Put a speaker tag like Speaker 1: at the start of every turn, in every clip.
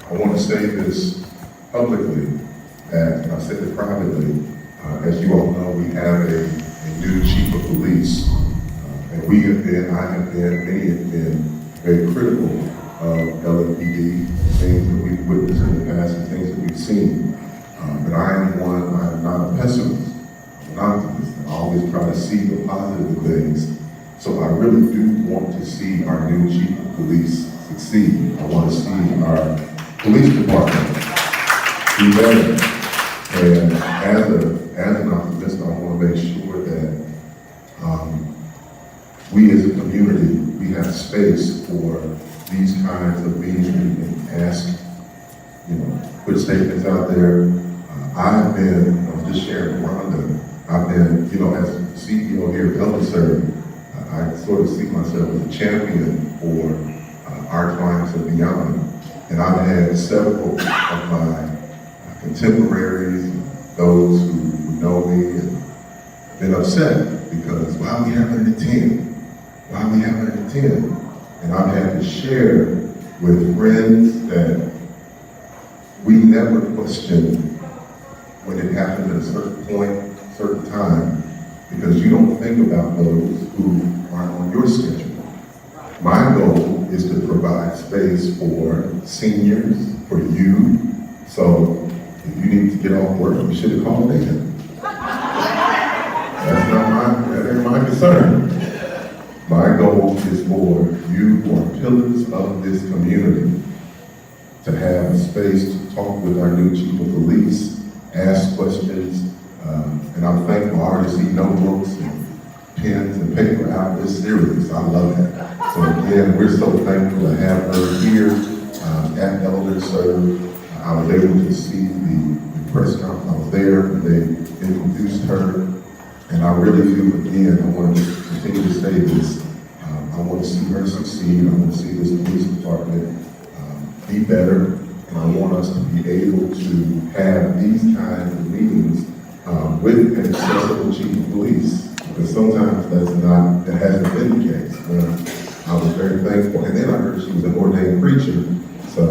Speaker 1: I want to say this publicly, and I've said it privately. As you all know, we have a new chief of police, and I have been, many have been very critical of LAPD, things that we've witnessed in the past and things that we've seen. But I am not a pessimist, I'm an optimist. I always try to see the positive things. So I really do want to see our new chief of police succeed. I want to see our police department do better. And as an optimist, I want to make sure that we as a community, we have space for these kinds of meetings. We can ask, put statements out there. I was just sharing with Rhonda, I've been, as CEO here at Elderserve, I sort of see myself as a champion for our clients and beyond. And I've had several of my contemporaries, those who know me, and been upset because why are we having it at 10? Why are we having it at 10? And I've had to share with friends that we never question when it happens at a certain point, certain time, because you don't think about those who aren't on your schedule. My goal is to provide space for seniors, for you. So if you need to get off work, you should have called in. That ain't my concern. My goal is for you who are pillars of this community to have a space to talk with our new chief of police, ask questions, and I'm thankful I already see notebooks and pens and paper out this series. I love it. So again, we're so thankful to have her here at Elderserve. I was able to see the press conference. I was there when they introduced her. And I really do, again, I want to continue to say this. I want to see her succeed. I want to see this police department be better. And I want us to be able to have these kinds of meetings with an accessible chief of police. Because sometimes that hasn't been the case. I was very thankful. And then I heard she was an ordained preacher. So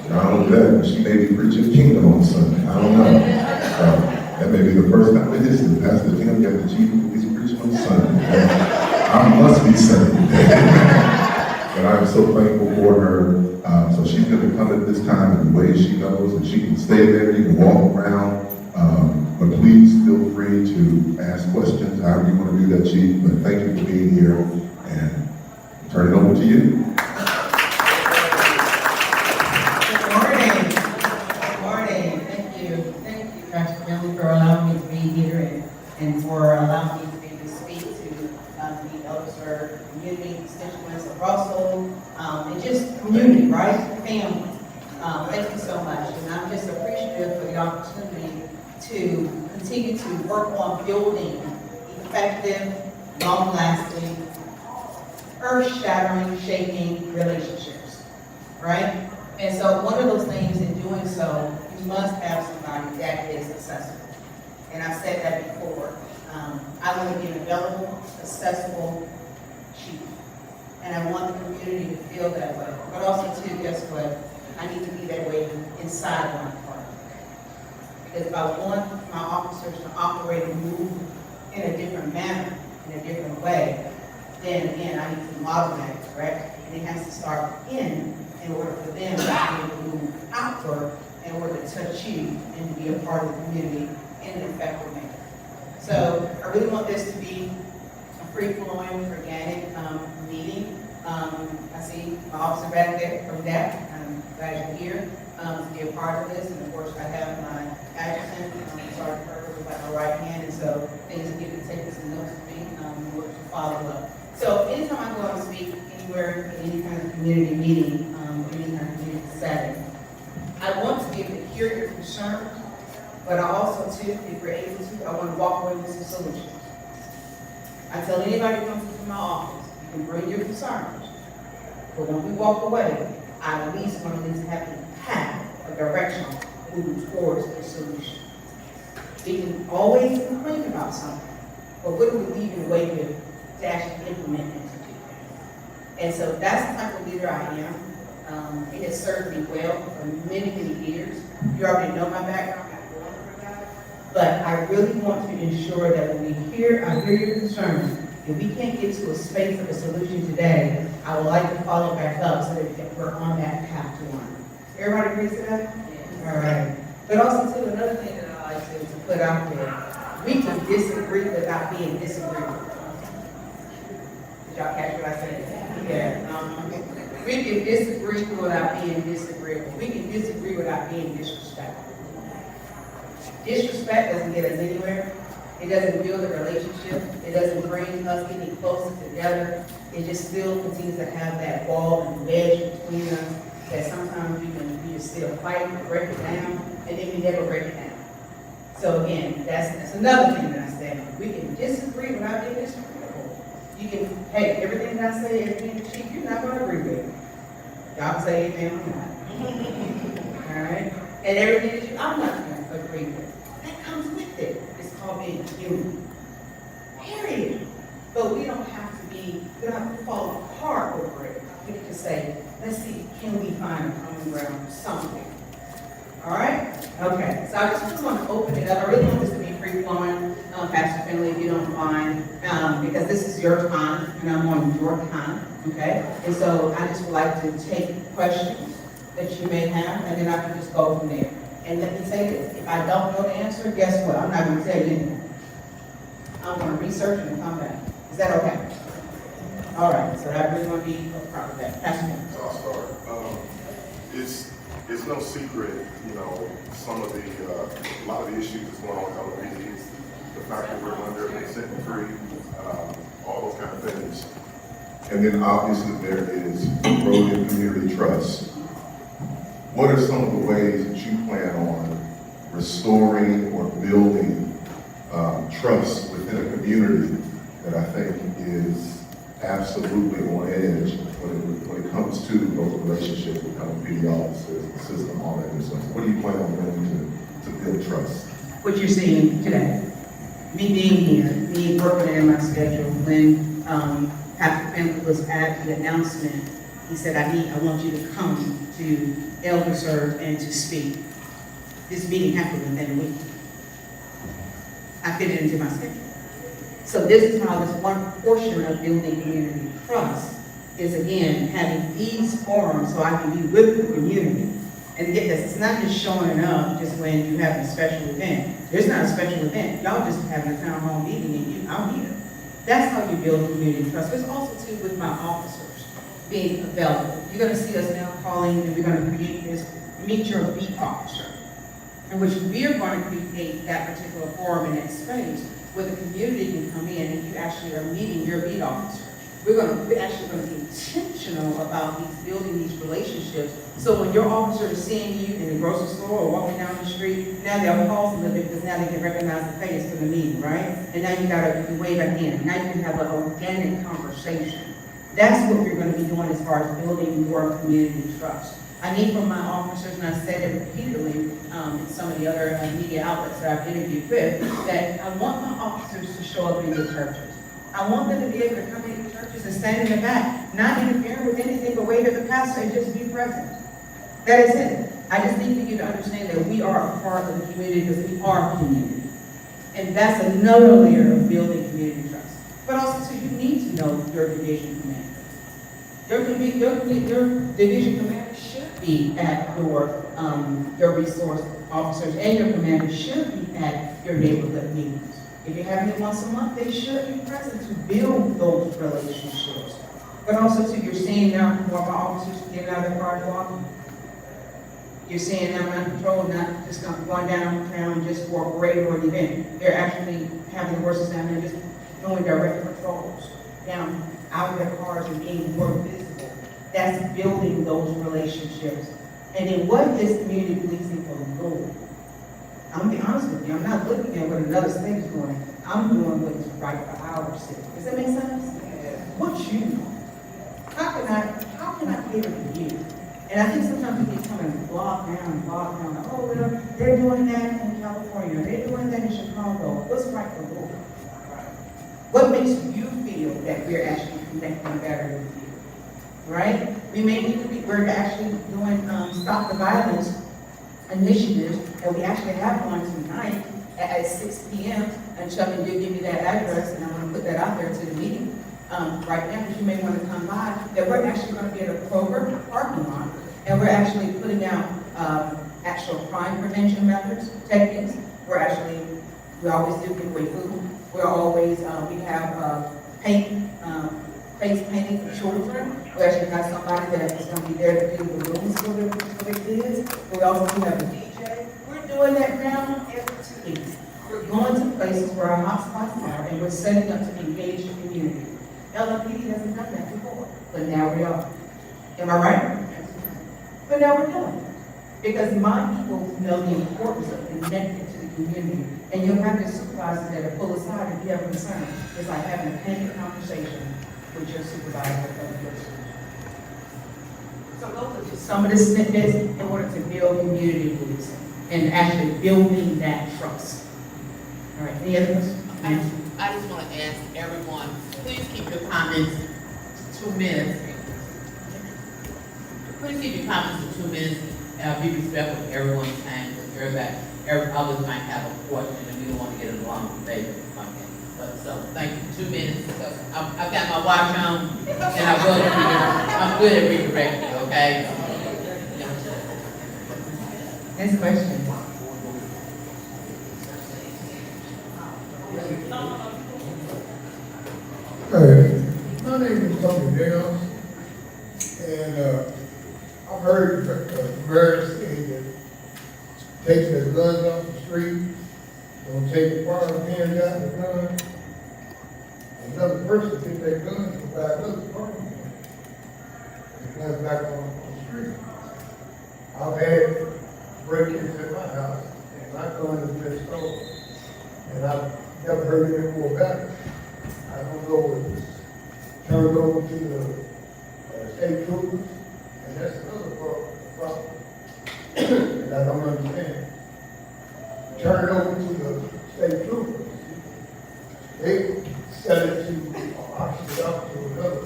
Speaker 1: not only that, but she may be preaching kingdom on Sunday. I don't know. That may be the first time in history. Pastor Tim got the chief of police preaching on Sunday. I must be saved. And I'm so thankful for her. So she's going to come at this time in the way she knows, and she can stay there, you can walk around. But please feel free to ask questions, however you want to do that, Chief. But thank you for being here, and I'll turn it over to you.
Speaker 2: Good morning. Thank you, Pastor Billy, for allowing me to be here and for allowing me to be able to speak to the Elderserve community, constituents of Russell, and just community, right? Family. Thank you so much. And I'm just appreciative for the opportunity to continue to work on building effective, long-lasting, earth-shattering, shaking relationships, right? And so one of those things in doing so, you must have somebody that is accessible. And I've said that before. I want to be an available, accessible chief. And I want the community to feel that way. But also too, guess what? I need to be that way inside my department. Because if I want my officers to operate and move in a different manner, in a different way, then again, I need to model that, correct? And it has to start in order for them to be able to move outward in order to touch you and to be a part of the community in an effective manner. So I really want this to be a free-flowing, organic meeting. I see my officer back there from that. I'm glad you're here to be a part of this. And of course, I have my adjutant, Sergeant Herbert, who's at my right hand. And so things that you can take this and notes to me in order to follow up. So anytime I go out and speak anywhere in any kind of community meeting, or any kind of community setting, I want to be able to hear your concerns, but I also too, if we're able to, I want to walk away with some solutions. I tell anybody who comes into my office, you can bring your concerns, but when we walk away, I at least want to at least have a path, a direction moving towards a solution. We can always complain about something, but what do we leave in a way to actually implement and to do? And so that's the type of leader I am. It has served me well for many, many years. You already know my background, but I really want to ensure that when I hear your concerns, if we can't get to a space of a solution today, I would like to follow back up so that we're on that path to one. Everybody agrees to that? Yes. All right. But also, too, another thing that I like to put out there, we can disagree without being disagreeable. Did y'all catch what I said? Yeah. We can disagree without being disagreeable. We can disagree without being disrespectful. Disrespect doesn't get us anywhere. It doesn't build a relationship. It doesn't bring us any closer together. It just still continues to have that wall and wedge between us that sometimes you just still fight and break it down, and then we never break it down. So again, that's another thing that I say. We can disagree without being disagreeable. You can, hey, everything that I say, everything that you're not going to agree with. Y'all can say anything or not. All right? And everything that I'm not going to agree with. That comes with it. It's called being human. Period. But we don't have to fall apart over it. We can say, let's see, can we find a common ground for something? All right? Okay. So I just really want to open it up. I really want this to be free-flowing, Pastor Finley, if you don't mind, because this is your time, and I'm on your time, okay? And so I just would like to take questions that you may have, and then I can just go from there. And let me say this, if I don't know the answer, guess what? I'm not going to tell you anything. I'm going to research and come back. Is that okay? All right, so that really going to be a proper that. Pastor Finley.
Speaker 3: So I'll start. It's no secret, you know, some of the, a lot of the issues that's going on with LPDs, the fact that we're under consent decree, all those kind of things.
Speaker 1: And then obviously there is eroding community trust. What are some of the ways that you plan on restoring or building trust within a community that I think is absolutely on edge when it comes to those relationships with LPD officers, the system, all that good stuff? What do you plan on doing to build trust?
Speaker 2: What you're seeing today, me being here, me working in my schedule, when Pastor Finley was at the announcement, he said, I want you to come to Elderserve and to speak. This meeting happened within a week. I fit it into my schedule. So this is how this one portion of building community trust is, again, having these forums so I can be with the community. And get this, it's not just showing up just when you have a special event. There's not a special event. Y'all just having a town hall meeting and I'm here. That's how you build community trust. There's also too with my officers being available. You're going to see us now calling, and we're going to create this Meet Your Beat Officer, in which we are going to create that particular forum in that space where the community can come in and you actually are meeting your beat officer. We're actually going to be intentional about building these relationships. So when your officer is seeing you in the grocery store or walking down the street, now they'll pause a little bit because now they can recognize the face from the meeting, right? And now you can wave at him. Now you can have an organic conversation. That's what we're going to be doing as far as building more community trust. I need from my officers, and I said it repeatedly in some of the other media outlets that I've interviewed with, that I want my officers to show up in the churches. I want them to be able to come into churches and stand in the back, not interfere with anything but wave at the pastor and just be present. That is it. I just need for you to understand that we are a part of the community because we are a community. And that's another layer of building community trust. But also, too, you need to know your division commander. Your division commander should be at your resource officers, and your commander should be at your neighborhood meetings. If you're having it once a month, they should be present to build those relationships. But also, too, you're seeing now more of our officers getting out of their cars walking. You're seeing them on patrol, not just going downtown just for a parade or an event. They're actually having the horses down there just doing direct patrols down out of their cars and being more visible. That's building those relationships. And then what is community policing for the Lord? I'm going to be honest with you. I'm not looking at what another state is doing. I'm doing what is right for our city. Does that make sense? What you know? How can I cater to you? And I think sometimes we get coming block down. Oh, well, they're doing that in California. They're doing that in Chicago. What's right for the Lord? What makes you feel that we're actually connecting better with you? Right? We may need to be, we're actually doing, stop the violence initiatives, and we actually have one tonight at 6 p.m. And Chuck did give me that address, and I want to put that out there to the meeting right now, because you may want to come by, that we're actually going to be at a Kroger parking lot, and we're actually putting out actual crime prevention methods, techniques. We always do give away food. We're always, we have face painting for children. We actually got somebody that is going to be there to do the rooms for the kids. We also do have a DJ. We're doing that now every 2 weeks. We're going to places where our hotspots are, and we're setting up to engage the community. LMPD hasn't done that before, but now we are. Am I right? But now we're doing it. Because my people know the importance of connecting to the community. And you'll have your supervisors that are pull aside if you have concern. It's like having a candid conversation with your supervisor. So those are just some of the snippets in order to build community roots and actually building that trust. All right, any other questions?
Speaker 4: I just want to ask everyone, please keep your comments to 2 minutes. Please keep your comments to 2 minutes. Be respectful of everyone's time, because others might have a question, and we don't want to get a long debate like that. But so, thank you. 2 minutes, because I've got my watch on, and I'm good at redirecting, okay?
Speaker 2: Next question.
Speaker 5: Hey, my name is Tony Dales, and I've heard the mayor say that taking the guns off the street, don't take the firearm hands out the gun. Another person get their guns and buy another firearm gun. The guns back on the street. I've had break-ins at my house, and my gun has been stolen, and I've never heard any more about it. I don't know if it's turned over to the state troopers, and that's another problem. And I don't understand. Turn it over to the state troopers. They sell it to auction it up to another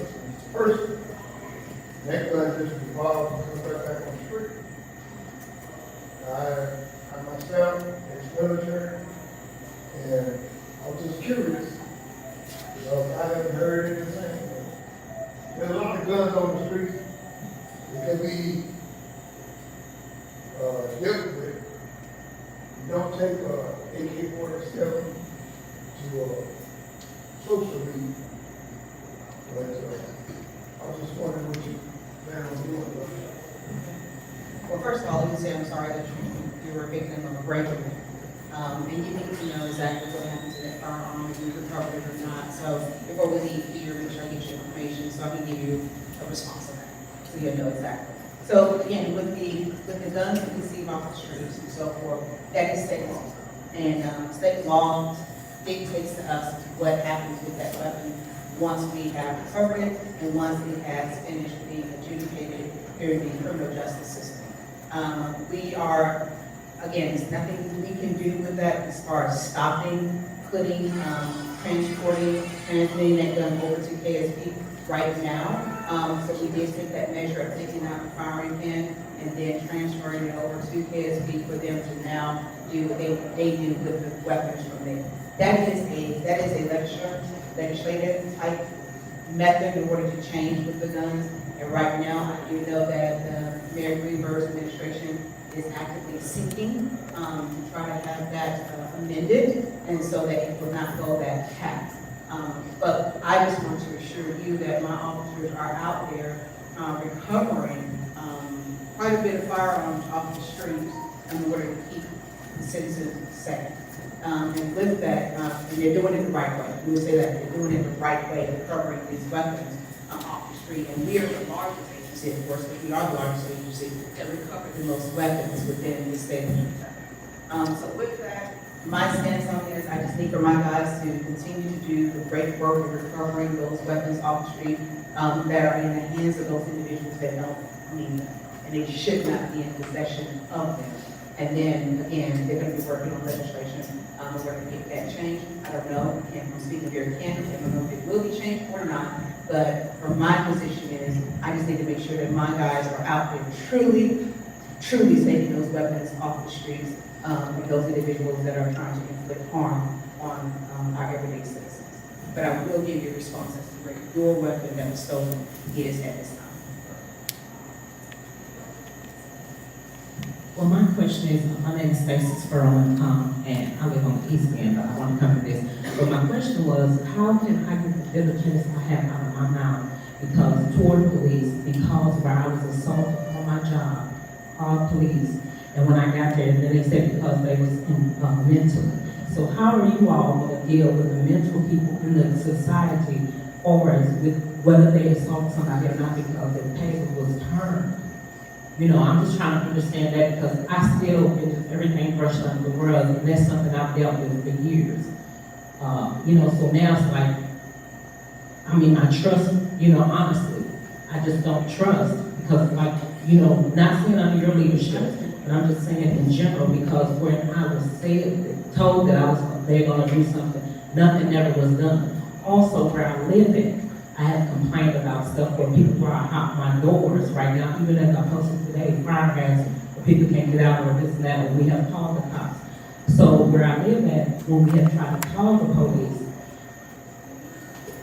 Speaker 5: person. That gun just revolves and comes right back on the street. I myself, ex-military, and I was just curious. I haven't heard anything. There's a lot of guns on the street. It can be dealt with. You don't take AK-47 to social media. But I was just wondering what you plan on doing about that.
Speaker 2: Well, first of all, let me say I'm sorry that you were a victim of a break-in. And you need to know exactly what happened to that firearm, if you recovered it or not. So before we leave here, make sure I get your information so I can give you a response on that, so you'll know exactly. So again, with the guns that we see off the streets and so forth, that is state law. And state law dictates to us what happens with that weapon once we have recovered it and once it has finished being adjudicated through the criminal justice system. We are, again, there's nothing we can do with that as far as stopping, putting, transporting, transmitting that gun over to KSP right now. So we did take that measure of taking out the firing pin and then transferring it over to KSP for them to now do what they do with the weapons from there. That is a legislative type method in order to change with the guns. And right now, I do know that Mayor Greenberg's administration is actively seeking to try to have that amended, and so that it will not go that path. But I just want to assure you that my officers are out there recovering quite a bit of firearms off the streets in order to keep the citizens safe. And with that, and they're doing it the right way. We would say that they're doing it the right way, recovering these weapons off the street. And we are the largest agency, of course, but we are the largest agency that recovered the most weapons within the state of Kentucky. So with that, my stance on this, I just need for my guys to continue to do the great work of recovering those weapons off the street that are in the hands of those individuals that don't need them. And they should not be in possession of them. And then, again, they're going to be working on legislation in order to get that changed. I don't know, I'm speaking very candidly, I don't know if it will be changed or not, But from my position is, I just need to make sure that my guys are out there truly taking those weapons off the streets, with those individuals that are trying to inflict harm on our everyday citizens. But I will give you a response as to where your weapon that was stolen is at this time.
Speaker 6: Well, my question is, my name is Stacey Spurlin, and I live on the East End, but I want to come to this. But my question was, how can I get the diligence I have out of my mouth because toward police, because where I was assaulted on my job, all police, and when I got there, then they said because they was mentally. So how are you all going to deal with the mental people in the society, or with whether they assault somebody or not because their table was turned? You know, I'm just trying to understand that because I still get everything brushed under the rug, and that's something I've dealt with for years. You know, so now it's like, I mean, I trust, you know, honestly, I just don't trust because, like, you know, not saying under your leadership, but I'm just saying in general because when I was told that they're going to do something, nothing ever was done. Also, where I live at, I have complained about stuff where people are out my doors right now, even as I posted today, fire hazard, where people can't get out or this and that, or we have called the cops. So where I live at, when we have tried to call the police,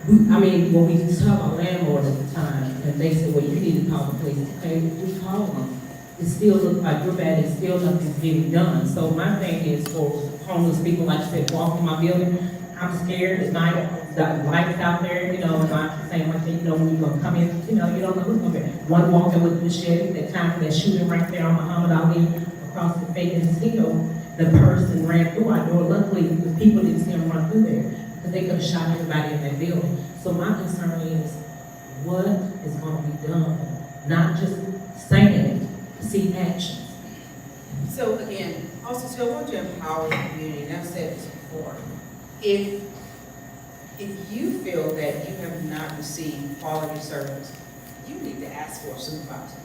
Speaker 6: when we saw our landlord at the time, and they said, well, you need to call the police. Okay, we call them. It still looks like we're bad, and still nothing's getting done. So my thing is for homeless people, like I said, walk in my building, I'm scared at night, the lights out there, you know, and I'm saying one thing, you know, when you're gonna come in, you know, you don't know who's gonna be. One walking with the machete, that time that shooting right there on Muhammad Ali across the fake casino, the person ran through our door. Luckily, the people didn't see him run through there, because they could have shot everybody in that building. So my concern is, what is gonna be done? Not just saying it, see action.
Speaker 2: So again, also, so I want to empower the community, and I've said this before. If you feel that you have not received quality service, you need to ask for a supervisor.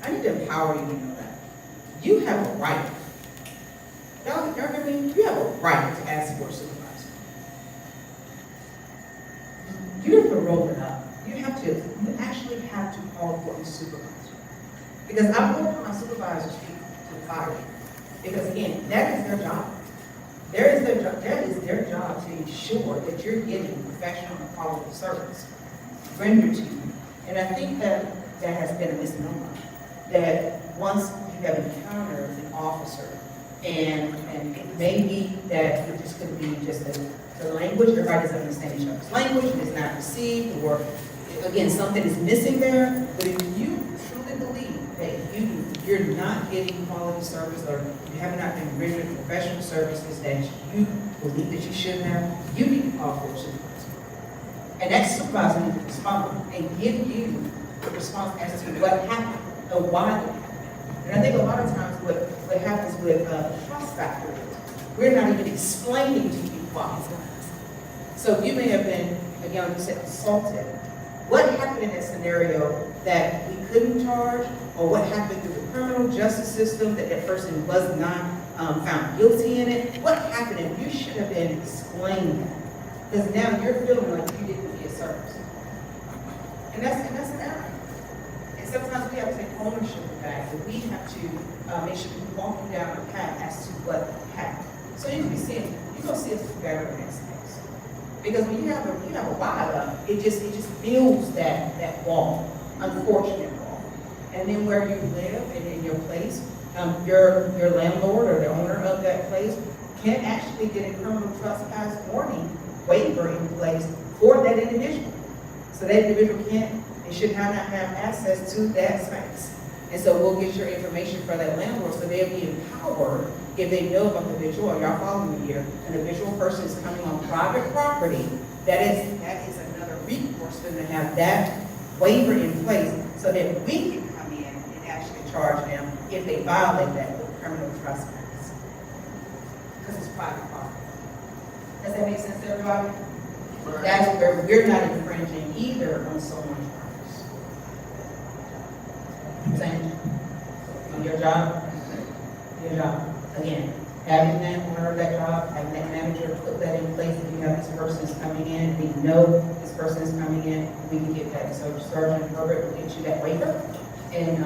Speaker 2: I need to empower you to know that. You have a right. Y'all hear me? You have a right to ask for a supervisor. You have to roll it up. You actually have to call for a supervisor. Because I hold my supervisor's feet to the fire. Because again, that is their job. That is their job to ensure that you're getting professional and quality service rendered to you. And I think that has been a misnomer. That once you have encountered an officer, and it may be that it just could be just the language, everybody doesn't understand each other's language, and it's not received, or again, something is missing there. But if you truly believe that you're not getting quality service, or you have not been rendered professional services that you believe that you should have, you need to call for a supervisor. And that supervisor needs to respond and give you the response as to what happened or why it happened. And I think a lot of times what happens with trust factor is we're not even explaining to you why. So you may have been, again, like you said, assaulted. What happened in that scenario that we couldn't charge, or what happened through the criminal justice system that person was not found guilty in it? What happened? And you should have been explaining that. Because now you're feeling like you didn't get service. And that's an error. And sometimes we have to take ownership of that, and we have to make sure we're walking down the path as to what happened. So you're going to see us do better in this case. Because when you have a wide up, it just builds that wall, unfortunate wall. And then where you live and in your place, your landlord or the owner of that place can actually get a criminal trespass warning waiver in place for that individual. So that individual should not have access to that space. And so we'll get your information for that landlord, so they'll be empowered if they know about the visual, or y'all following me here, and the visual person is coming on private property, that is another recourse for them to have that waiver in place so that we can come in and actually charge them if they violate that with criminal trespass. Because it's private property. Does that make sense to everybody? Right. That's where we're not infringing either on someone's rights. Same. On your job, again, having that owner of that job, having that manager put that in place, if you have this person is coming in, we know this person is coming in, we can get that. So Sergeant Herbert will get you that waiver and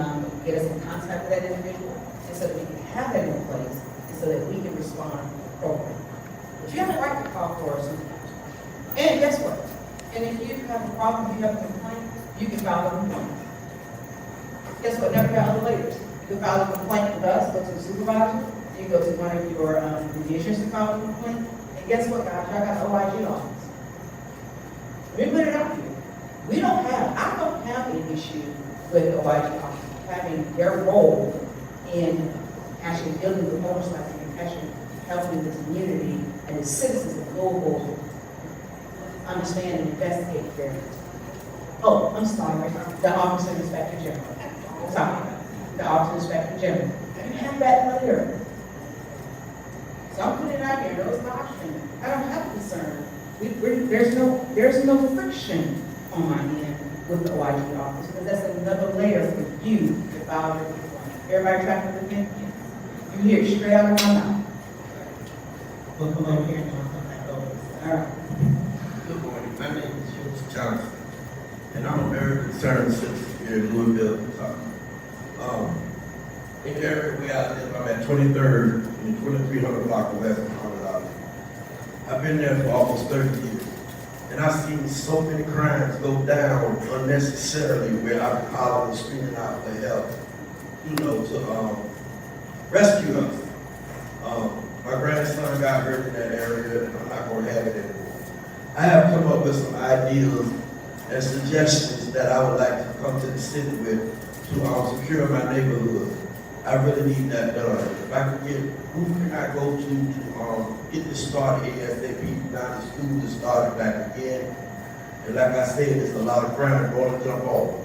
Speaker 2: get us in contact with that individual, and so that we can have that in place, and so that we can respond appropriately. But you have a right to call for a supervisor. And guess what? And if you have a problem, you have a complaint, you can file a complaint. Guess what? Never got other layers. You can file a complaint with us, go to the supervisor, you go to one of your divisions to file a complaint, and guess what, guys? I got OIG office. Let me put it out here. I don't have any issue with the OIG office having their role in actually dealing with oversight and actually helping the community and the citizens of Louisville understand and investigate their. Oh, I'm sorry, the Office of Inspector General. Sorry, the Office of Inspector General. You have that layer. So I'm putting it out here, those options. I don't have concern. There's no friction on my end with the OIG office, because that's another layer for you to file your complaint. Everybody tracking with me? You hear it straight out of my mouth.
Speaker 6: We'll come over here and I'll come back over.
Speaker 2: All right.
Speaker 7: Good morning, my name is George Johnson, and I'm a very concerned citizen here in Louisville. In the area where I live, I'm at 23rd and 2300 block of West Muhammad. I've been there for almost 30 years, and I've seen so many crimes go down unnecessarily where I'm hollering and screaming out for help, to rescue us. My grandson got hurt in that area, and I'm not going to have it anymore. I have come up with some ideas and suggestions that I would like to come to the city with to secure my neighborhood. I really need that done. If I could get, who can I go to get this started ASAP, down the school to start it back again? And like I said, there's a lot of crime going to jump off.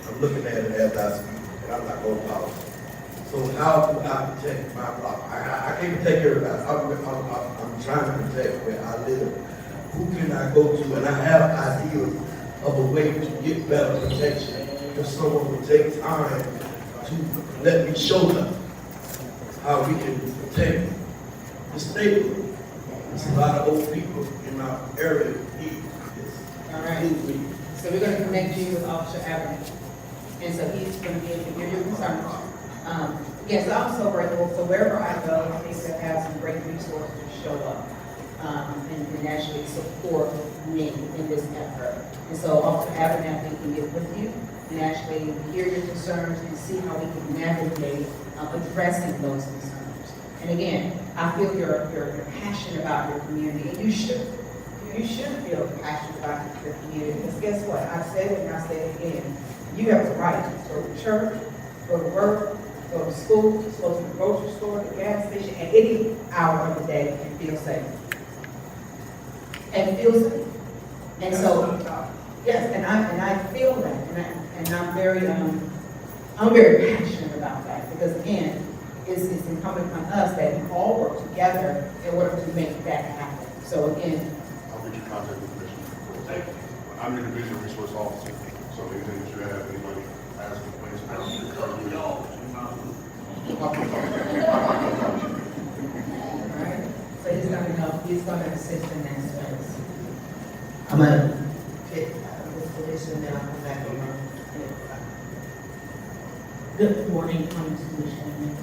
Speaker 7: I'm looking at it as I speak, and I'm not going to follow. So how do I protect my block? I can't protect everybody. I'm trying to protect where I live. Who can I go to? And I have ideas of a way to get better protection if someone would take time to let me show them how we can protect this neighborhood. There's a lot of old people in our area who need this.
Speaker 2: All right. So we're going to connect you with Officer Avenue. And so he's going to be able to hear your concerns. Yes, I'm so grateful. So wherever I go, I think they have some great resources to show up and actually support me in this effort. And so Officer Avenue, I think, can get with you and actually hear your concerns and see how we can navigate addressing those concerns. And again, I feel you're passionate about your community, and you should. You should feel passionate about your community, because guess what? I said it and I say it again. You have the right to go to church, go to work, go to school, go to the grocery store, the gas station, at any hour of the day and feel safe. And feel safe. And so, yes, and I feel that, and I'm very passionate about that, because again, it's incumbent on us that we all work together in order to make that happen. So again,
Speaker 3: I'll get your contact information. I'm your division resource officer, so anything that you have, anybody has complaints about, you can
Speaker 2: all right, so he's gonna help, he's gonna assist in that space. I'm gonna get this position, then I'll come back over.
Speaker 8: Good morning, Commissioner.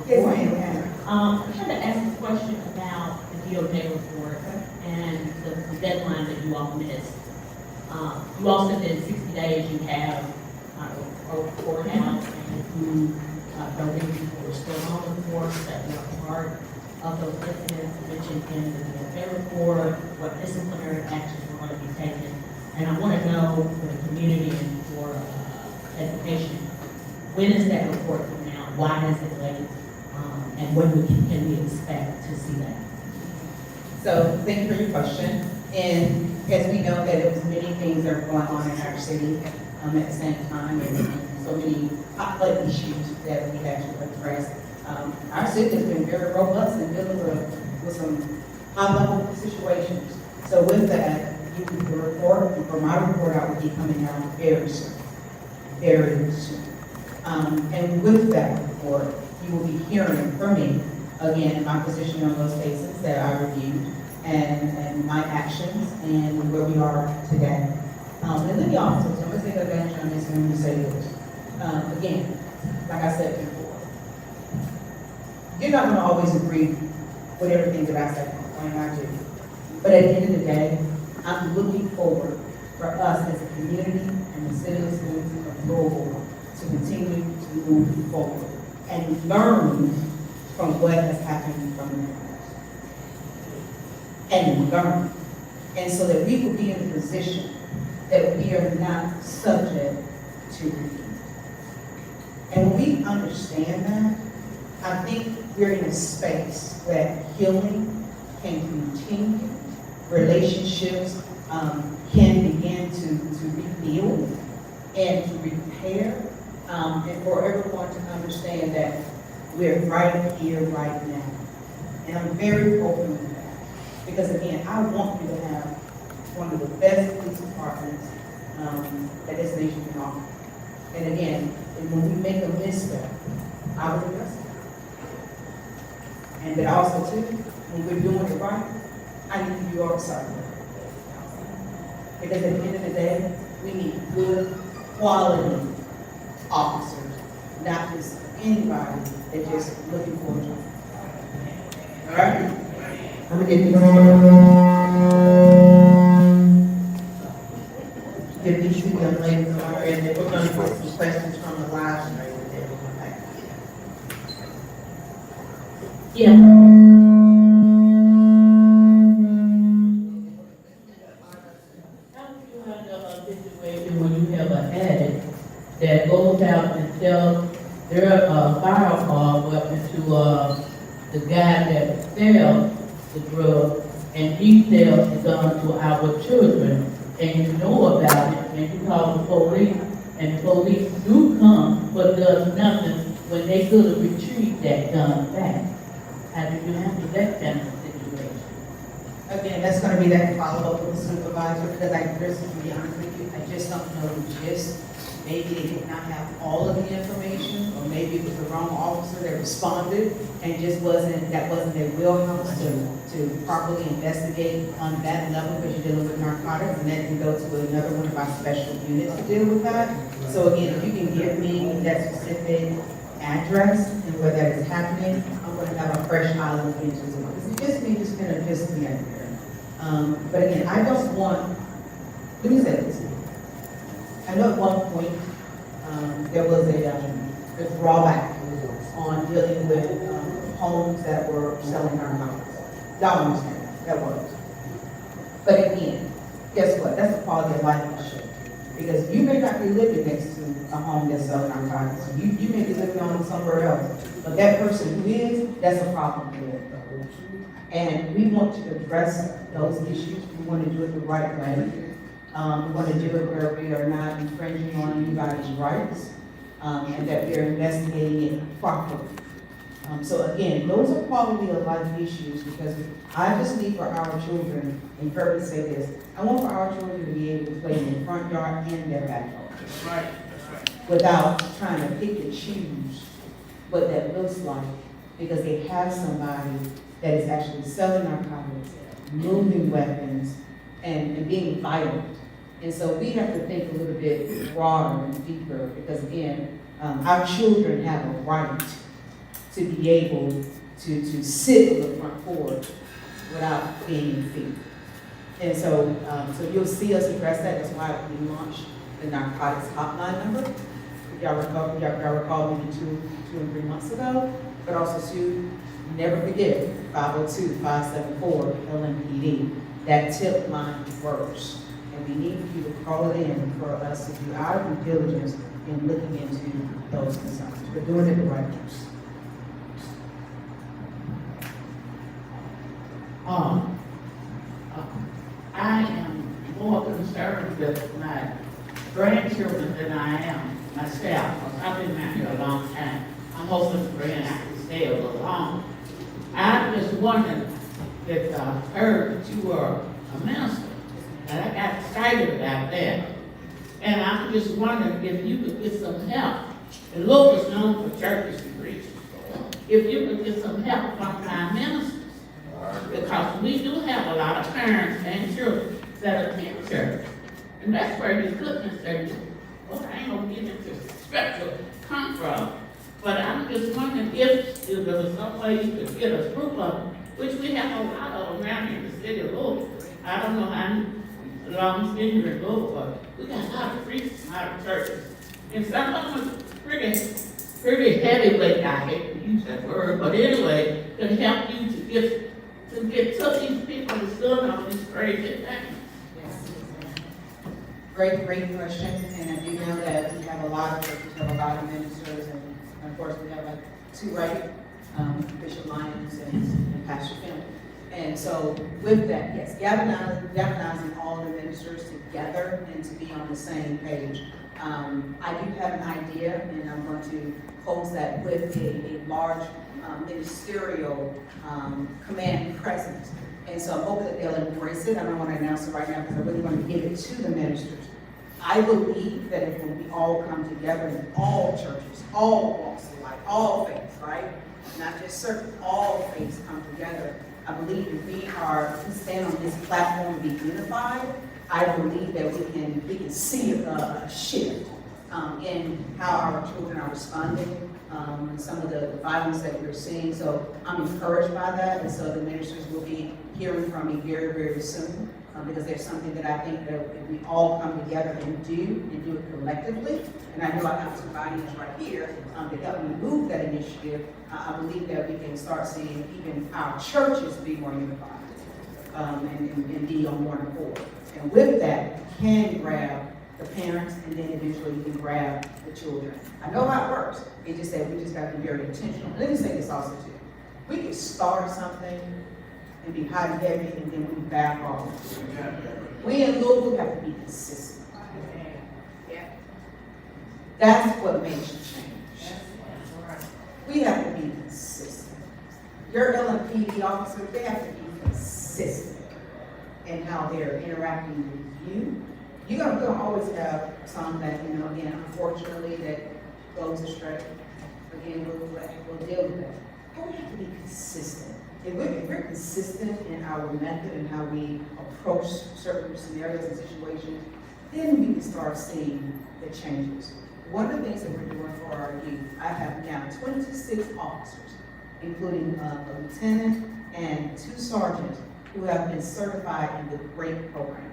Speaker 2: Yes, ma'am.
Speaker 8: I had to ask a question about the DOJ report and the deadline that you all missed. You all said that in 60 days you have a report out, and if you don't think people are still on the report that were part of those incidents mentioned in the DOJ report, what disciplinary actions were going to be taken. And I want to know for the community and for education, when is that report coming out? Why is it late? And when can we expect to see that?
Speaker 2: So thank you for your question. And as we know that there was many things that were going on in our city at the same time, and so many hot button issues that we had to address. Our city has been very robust in dealing with some high level situations. So with that, the report, for my report, I will be coming out very soon. Very soon. And with that report, you will be hearing from me, again, my position on those cases that I reviewed, and my actions, and where we are today. And then the officers, I'm gonna take advantage of this and say this. Again, like I said before, you're not gonna always agree with everything that I say, and I do. But at the end of the day, I'm looking forward for us as a community and the citizens of Louisville to continue to move forward and learn from what has happened from the past. And learn. And so that we will be in a position that we are not subject to repeat. And when we understand that, I think we're in a space where healing can continue, relationships can begin to rebuild and to repair, and for everyone to understand that we're right here, right now. And I'm very open with that. Because again, I want you to have one of the best police departments that this nation can offer. And again, when we make a misstep, I will address it. And but also too, when we're doing it right, I need you all to celebrate. Because at the end of the day, we need good, quality officers, not just anybody that just looking for a job. All right? I'm gonna get these two young ladies on, and then we're gonna put some questions from the live stream, and then we'll come back.
Speaker 6: Yeah. When you have an addict that goes out and sells their firearm weapon to the guy that sells the drug, and he sells the gun to our children, and you know about it, and you call the police, and the police do come, but does nothing when they could have retrieved that gun back. How do you handle that kind of situation?
Speaker 2: Again, that's gonna be that follow-up with the supervisor, because to be honest with you, I just don't know the gist. Maybe they did not have all of the information, or maybe it was the wrong officer that responded, and just that wasn't their wheelhouse to properly investigate on that level, because you're dealing with narcotics, and that can go to another one of our special units to deal with that. So again, if you can give me that specific address and where that is happening, I'm gonna have a fresh eye look into it. It's just me, just kind of just me out there. But again, I don't want, let me say this. I know at one point, there was a drawback on dealing with homes that were selling narcotics. Y'all understand that was. But again, guess what? That's a quality of life issue. Because you may not be living next to a home that sells narcotics. You may be living on somewhere else. But that person who is, that's a problem for them. And we want to address those issues. We want to do it the right way. We want to do it where we are not infringing on anybody's rights, and that we are investigating it properly. So again, those are quality of life issues, because I just need for our children, and you've heard me say this, I want for our children to be able to play in their front yard and their backyard.
Speaker 4: That's right, that's right.
Speaker 2: Without trying to pick and choose what that looks like, because they have somebody that is actually selling narcotics, moving weapons, and being violent. And so we have to think a little bit broader and deeper, because again, our children have a right to be able to sit on the front porch without being in fear. And so, so you'll see us address that. That's why we launched the narcotics hotline number. If y'all recall maybe 2 and 3 months ago, but also too, never forget 502-574-LMPD. That tip line works. And we need you to call it in for us to do our due diligence in looking into those concerns. We're doing it the right way.
Speaker 6: I am more concerned with my grandchildren than I am myself, because I've been married a long time. I'm hoping to bring I can stay a little longer. I just wondered if I heard that you were a minister, and I got excited about that. And I'm just wondering if you could get some help. The Louisville is known for churches and preachers.
Speaker 9: if you could get some help from our ministers. Because we do have a lot of parents and children that attend church. And that's where your goodness and your, well, I ain't gonna get into scripture come from. But I'm just wondering if there was some way you could get a group of them, which we have a lot of them around in the city of Louisville. I don't know how long it's been here in Louisville, but we got a lot of priests, a lot of churches. And some of them are pretty heavyweight, I hate to use that word, but anyway, can help you to get to these people that's doing all these crazy things.
Speaker 2: Yes. Great question, and I do know that we have a lot of churches, have a lot of ministers, and of course, we have like two, right? Bishop Lyons and Pastor Finn. And so with that, yes, galvanizing all the ministers together and to be on the same page. I do have an idea, and I'm going to pose that with a large ministerial command presence. And so I'm hoping that they'll embrace it. I don't want to announce it right now because I really want to give it to the ministers. I believe that if we all come together in all churches, all walks of life, all faiths, right? Not just certain, all faiths come together. I believe if we stand on this platform and be unified, I believe that we can see a shift in how our children are responding, and some of the violence that we're seeing. So I'm encouraged by that, and so the ministers will be hearing from me very, very soon, because there's something that I think that if we all come together and do it collectively, and I know I have some bodies right here to help me move that initiative, I believe that we can start seeing even our churches be more unified and be on one accord. And with that, you can grab the parents, and then eventually you can grab the children. I know how it works. It's just that we just got to be very intentional. Let me say this also too. We can start something and be hot and heavy, and then we back off. We in Louisville have to be consistent. Yeah. That's what makes you change. We have to be consistent. Your LMPD officers, they have to be consistent in how they're interacting with you. You're gonna always have some that, again, unfortunately, that goes astray. Again, we'll deal with that. But we have to be consistent. If we're consistent in our method and how we approach certain scenarios and situations, then we can start seeing the changes. One of the things that we're doing for our youth, I have now 26 officers, including a lieutenant and 2 sergeants who have been certified in the GREAT program.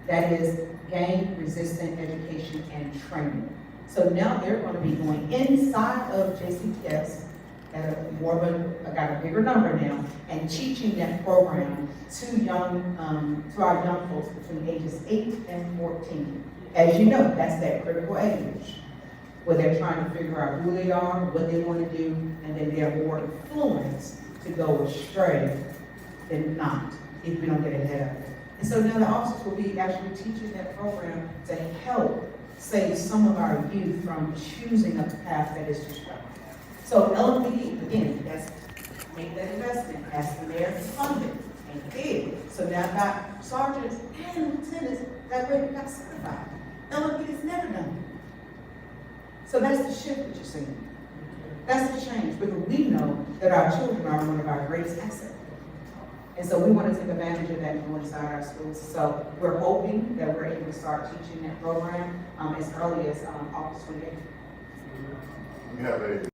Speaker 2: That is Gang Resistant Education and Training. So now they're going to be going inside of JCTS at got a bigger number now, and teaching that program to our young folks between ages 8 and 14. As you know, that's that critical age where they're trying to figure out who they are, what they want to do, and then they're more influenced to go astray than not if we don't get ahead of it. And so now the officers will be actually teaching that program to help save some of our youth from choosing a path that is destructive. So LMPD, again, that's make that investment, ask the mayor to fund it, and did. So now I've got sergeants and lieutenants that already got certified. LMPD's never done it. So that's the shift that you're seeing. That's the change, because we know that our children are one of our greatest assets. And so we want to take advantage of that and go inside our schools. So we're hoping that we're able to start teaching that program as early as August 28th.
Speaker 3: We have a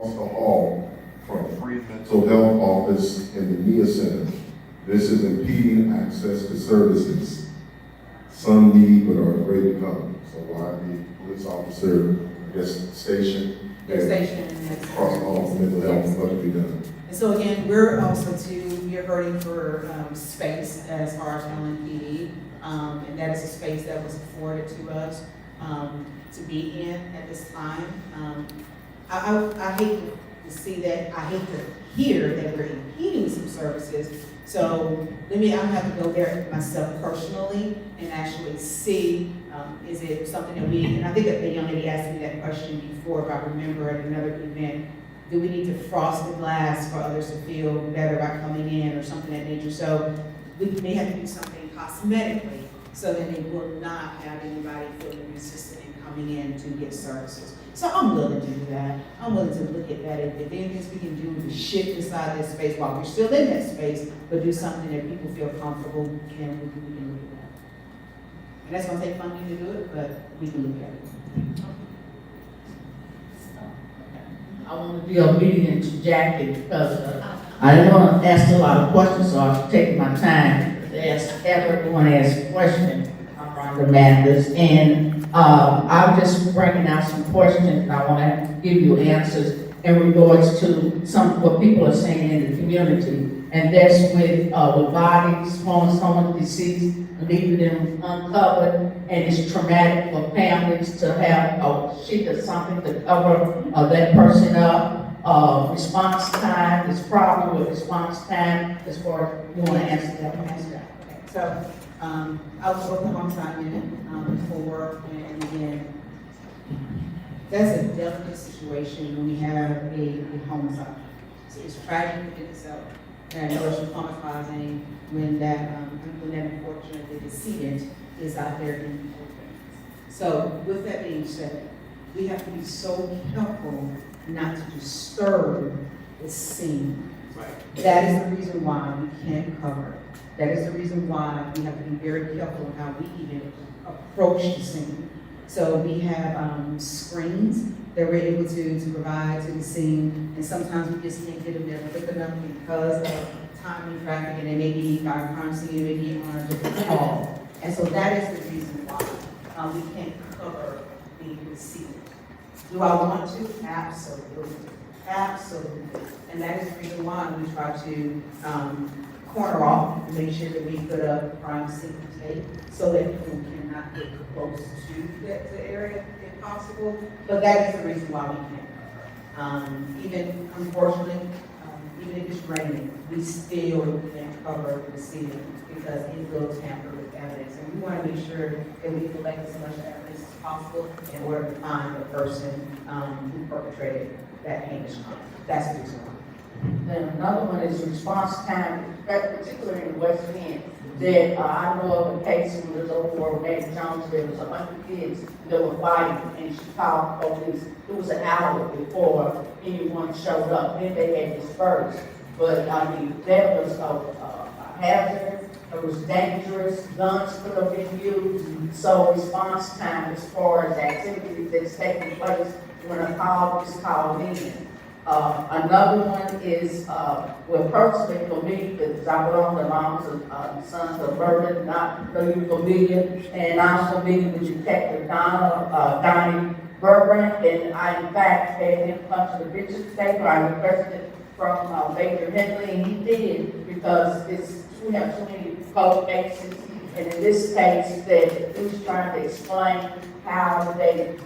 Speaker 1: across the hall from Free Mental Health Office in the NIA Center. This is impeding access to services. Some need but are afraid to come. So while the police officer, I guess, stationed across the hall for mental health, what to be done.
Speaker 2: And so again, we're also we're hurting for space as far as LMPD, and that is a space that was afforded to us to be in at this time. I hate to see that. I hate to hear that we're impeding some services. So I have to go there myself personally and actually see, is it something that and I think that the young lady asked me that question before, if I remember at another event, do we need to frost the glass for others to feel better by coming in or something of that nature? So we may have to do something cosmetically so that they will not have anybody feeling resistant in coming in to get services. So I'm willing to do that. I'm willing to look at that. If anything we can do to shift inside that space while we're still in that space, but do something that people feel comfortable, and we can look at that. And that's gonna take funding to do it, but we can look at it.
Speaker 9: I want to be obedient to Jackie because I didn't want to ask a lot of questions, so I was taking my time to ask everyone to ask a question around the matters. And I'm just bringing out some questions, and I want to give you answers in regards to some of what people are saying in the community. And that's with bodies, someone deceased, leaving them uncovered, and it's traumatic for families to have a sheet or something to cover that person up. Response time, this problem with response time, as far as you want to answer that.
Speaker 2: Okay, so, I was working on homicide unit, before, and again, that's a delicate situation when we have a homicide. So it's tragic in itself, and I know it's traumatizing when that unfortunate, the decedent is out there in the open. So with that being said, we have to be so careful not to disturb the scene. Right. That is the reason why we can't cover. That is the reason why we have to be very careful of how we even approach the scene. So we have screens that we're able to provide to the scene, and sometimes we just can't get them there quick enough because of time and traffic, and it may be by a crime scene, it may be on a different call. And so that is the reason why we can't cover the scene. Do I want to? Absolutely. Absolutely. And that is the reason why we try to corner off and make sure that we put a crime scene tape so that people cannot get close to the area if possible. But that is the reason why we can't cover. Even unfortunately, even if it's raining, we still can't cover the scene because it will tamper with evidence. And we want to make sure that we collect as much evidence as possible in order to find the person who perpetrated that heinous crime. That's the reason why.
Speaker 9: Then another one is response time, particularly in the West End, that I know of a case when it was over where Maggie Jones, there was 100 kids that were fighting, and she called police. It was an hour before anyone showed up, then they had dispersed. But I mean, that was a hazard, it was dangerous, guns could have been used. So response time as far as activities that's taking place when a call is called in. Another one is, well, personally for me, because I belong to moms and sons of Berlin, not know you familiar, and I'm familiar with Detective Donnie Burbank, and I in fact had him come to the Bishop's paper. I requested from Major Henley, and he did, because we have too many cold cases, and in this case, that he was trying to explain how they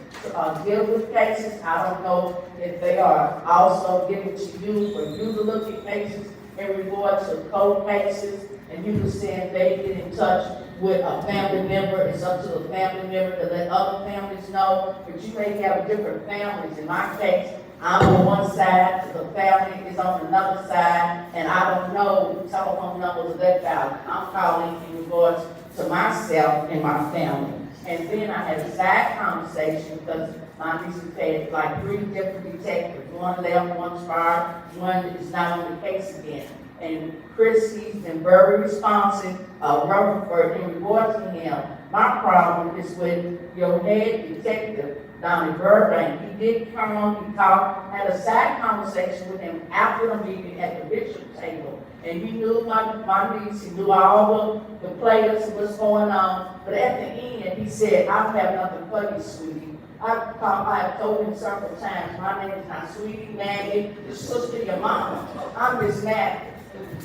Speaker 9: deal with cases. I don't know if they are also given to you for you to look at cases in regards to cold cases, and you were saying they get in touch with a family member. It's up to the family member to let other families know, but you may have different families. In my case, I'm on one side, the family is on another side, and I don't know the telephone numbers of that family. I'm calling in regards to myself and my family. And then I had a side conversation because my niece had like 3 different detectives. One left, one's fired, one is not on the case again. And Chris, he's been very responsive, Rutherford, in regards to him. My problem is with your head detective, Donnie Burbank. He did come on, he called, had a side conversation with him after the meeting at the Bishop's table. And he knew my niece, he knew all the players, what's going on. But at the end, he said, I don't have nothing for you, sweetie. I have told him several times, my name is not Sweetie, Maggie, the sister of your mama. I'm Miss Maggie.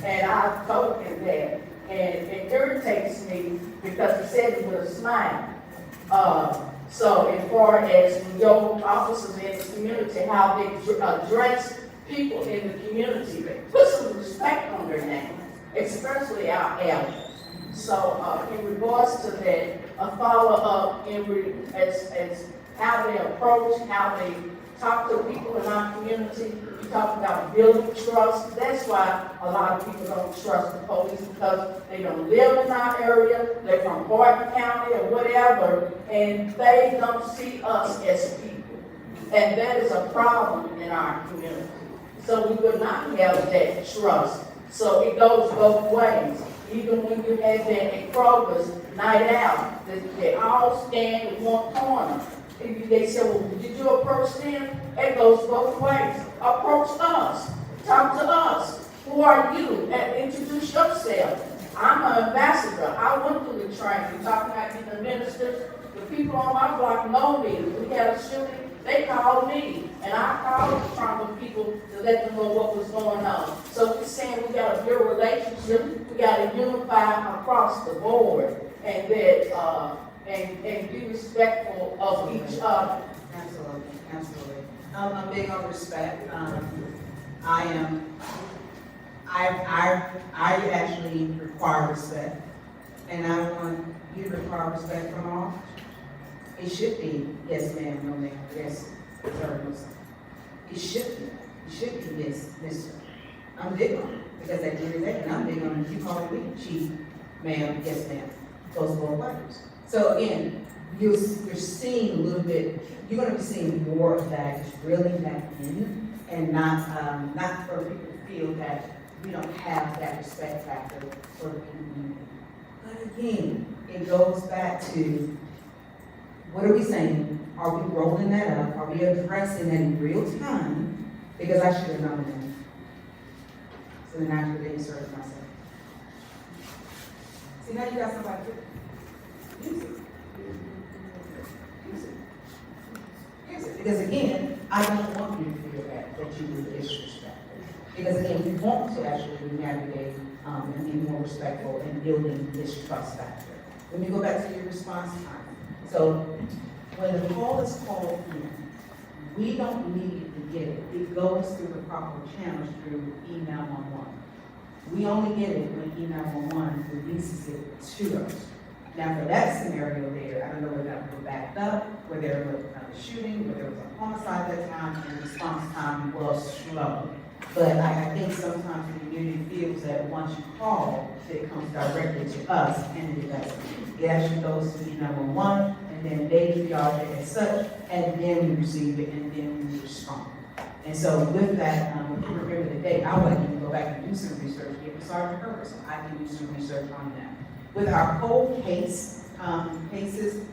Speaker 9: And I told him that. And it irritates me because he said it with a smile. So as far as your officers in the community, how they address people in the community, put some respect on their name, especially our elders. So in regards to that, a follow-up as how they approach, how they talk to people in our community. You talk about building trust. That's why a lot of people don't trust the police, because they don't live in our area, they're from Barton County or whatever, and they don't see us as people. And that is a problem in our community. So we would not have that trust. So it goes both ways. Even when you had that at Kroger's night out, they all stand in one corner. And they say, well, did you approach them? It goes both ways. Approach us. Talk to us. Who are you? And introduce yourself. I'm an ambassador. I went through the training. Talking about the ministers. The people on my block know me. We had a shooting. They called me. And I called the trauma people to let them know what was going on. So we're saying we got to build relationships. We got to unify across the board. And that, and be respectful of each other.
Speaker 2: Absolutely, absolutely. I'm big on respect. I actually require respect, and I want you to require respect from all. It should be yes ma'am, no ma'am, yes sir, no sir. It should be. It should be yes, mister. I'm big on it, because at the end of the day, and I'm big on it, you call me chief, ma'am, yes ma'am. Those both ways. So again, you're seeing a little bit, you're going to be seeing more of that, just reeling that in, and not for people to feel that we don't have that respect factor for the community. But again, it goes back to, what are we saying? Are we rolling that up? Are we addressing that in real time? Because I should have known that. So then I should have inserted myself. See, now you got somebody to use it. Use it. Use it. Because again, I don't want you to feel that you were disrespectful. Because again, we want to actually navigate and be more respectful and building this trust factor. Let me go back to your response time. So when the call is called in, we don't immediately get it. It goes through the proper channels through E911. We only get it when E911 releases it to us. Now, for that scenario there, I don't know whether that was backed up, whether there was a shooting, whether there was a homicide that time, and response time was slow. But I think sometimes the community feels that once you call, it comes directly to us, and it doesn't. It actually goes to E911, and then they triage it as such, and then we receive it, and then we respond. And so with that, if you remember the date, I would even go back and do some research, get with Sergeant Herberson. I can do some research on that. With our cold cases,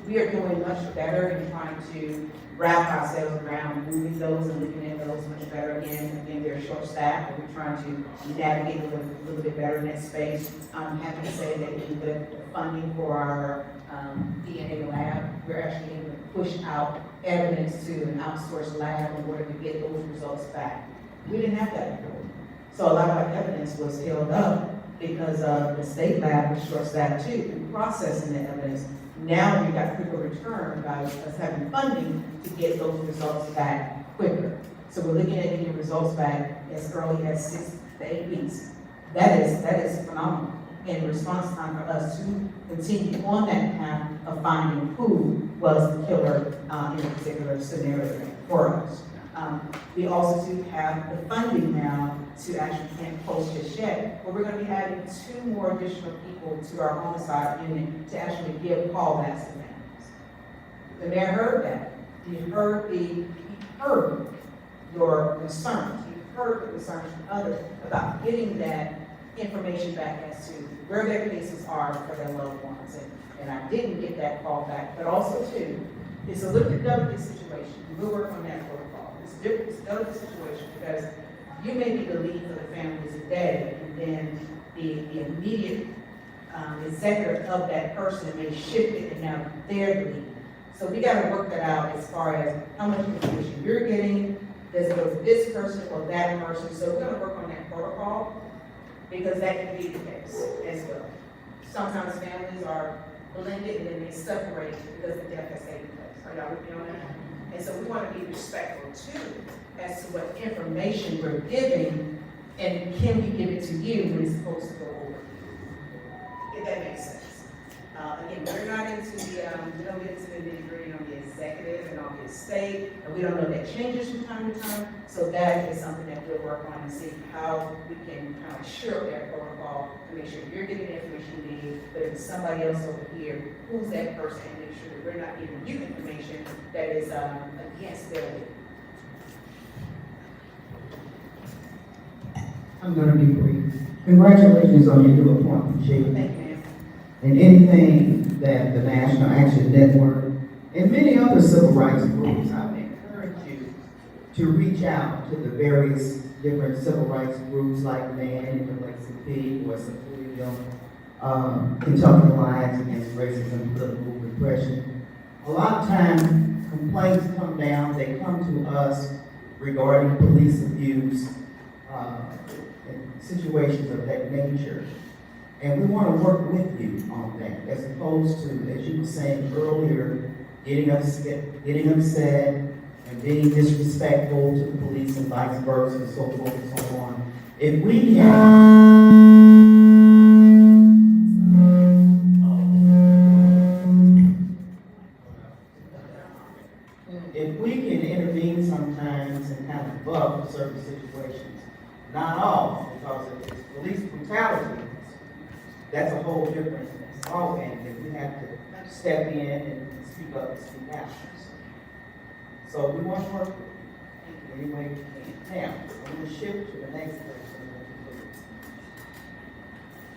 Speaker 2: we are doing much better in trying to wrap ourselves around moving those and looking at those much better. Again, they're short-staffed, but we're trying to navigate a little bit better in that space. I'm happy to say that in the funding for our DNA lab, we're actually able to push out evidence to an outsourced lab in order to get those results back. We didn't have that before. So a lot of our evidence was held up because the state lab was short-staffed too in processing the evidence. Now we got quicker return by us having funding to get those results back quicker. So we're looking at getting results back as early as 6 to 8 weeks. That is phenomenal. And response time for us to continue on that path of finding who was the killer in a particular scenario for us. We also do have the funding now to actually can't post just yet, but we're going to be adding 2 more additional people to our homicide unit to actually give callbacks to families. The mayor heard that. He heard your concerns. He heard the concerns from others about getting that information back as to where their cases are for their loved ones. And I didn't get that call back, but also too, it's a little bit delicate situation. We'll work on that protocol. It's a delicate situation because you may be the lead for the family today, and then the immediate executor of that person may shift it, and now they're the lead. So we got to work that out as far as how much information you're getting. Does it go to this person or that person? So we're going to work on that protocol because that can be the case as well. Sometimes families are blended and then they separate because the death has taken place. Are y'all with me on that? And so we want to be respectful too as to what information we're giving, and can we give it to you when it's supposed to go over? If that makes sense. Again, we're not into the, we don't get into the nitty-gritty on the executive and can all get safe, and we don't know if that changes from time to time. So that is something that we'll work on and see how we can kind of shore up that protocol to make sure you're getting the information you need, but if it's somebody else over here, who's that person, and make sure that we're not giving you information that is against their will.
Speaker 10: I'm gonna be brief. Congratulations on your new appointment, Chief.
Speaker 2: Thank you, ma'am.
Speaker 10: And anything that the National Action Network and many other civil rights groups, I would encourage you to reach out to the various different civil rights groups like MAN, NAACP, or Kentucky Alliance Against Racism and Political Repression. A lot of times, complaints come down, they come to us regarding police abuse, and situations of that nature. And we want to work with you on that, as opposed to, as you were saying earlier, getting upset and being disrespectful to the police and vice versa and so forth and so on. If we can intervene sometimes and kind of buff certain situations, not all, because if it's police brutality, that's a whole different ballgame that we have to step in and speak up and speak out. So we want to work with you any way we can. Now, I'm going to shift to the next question.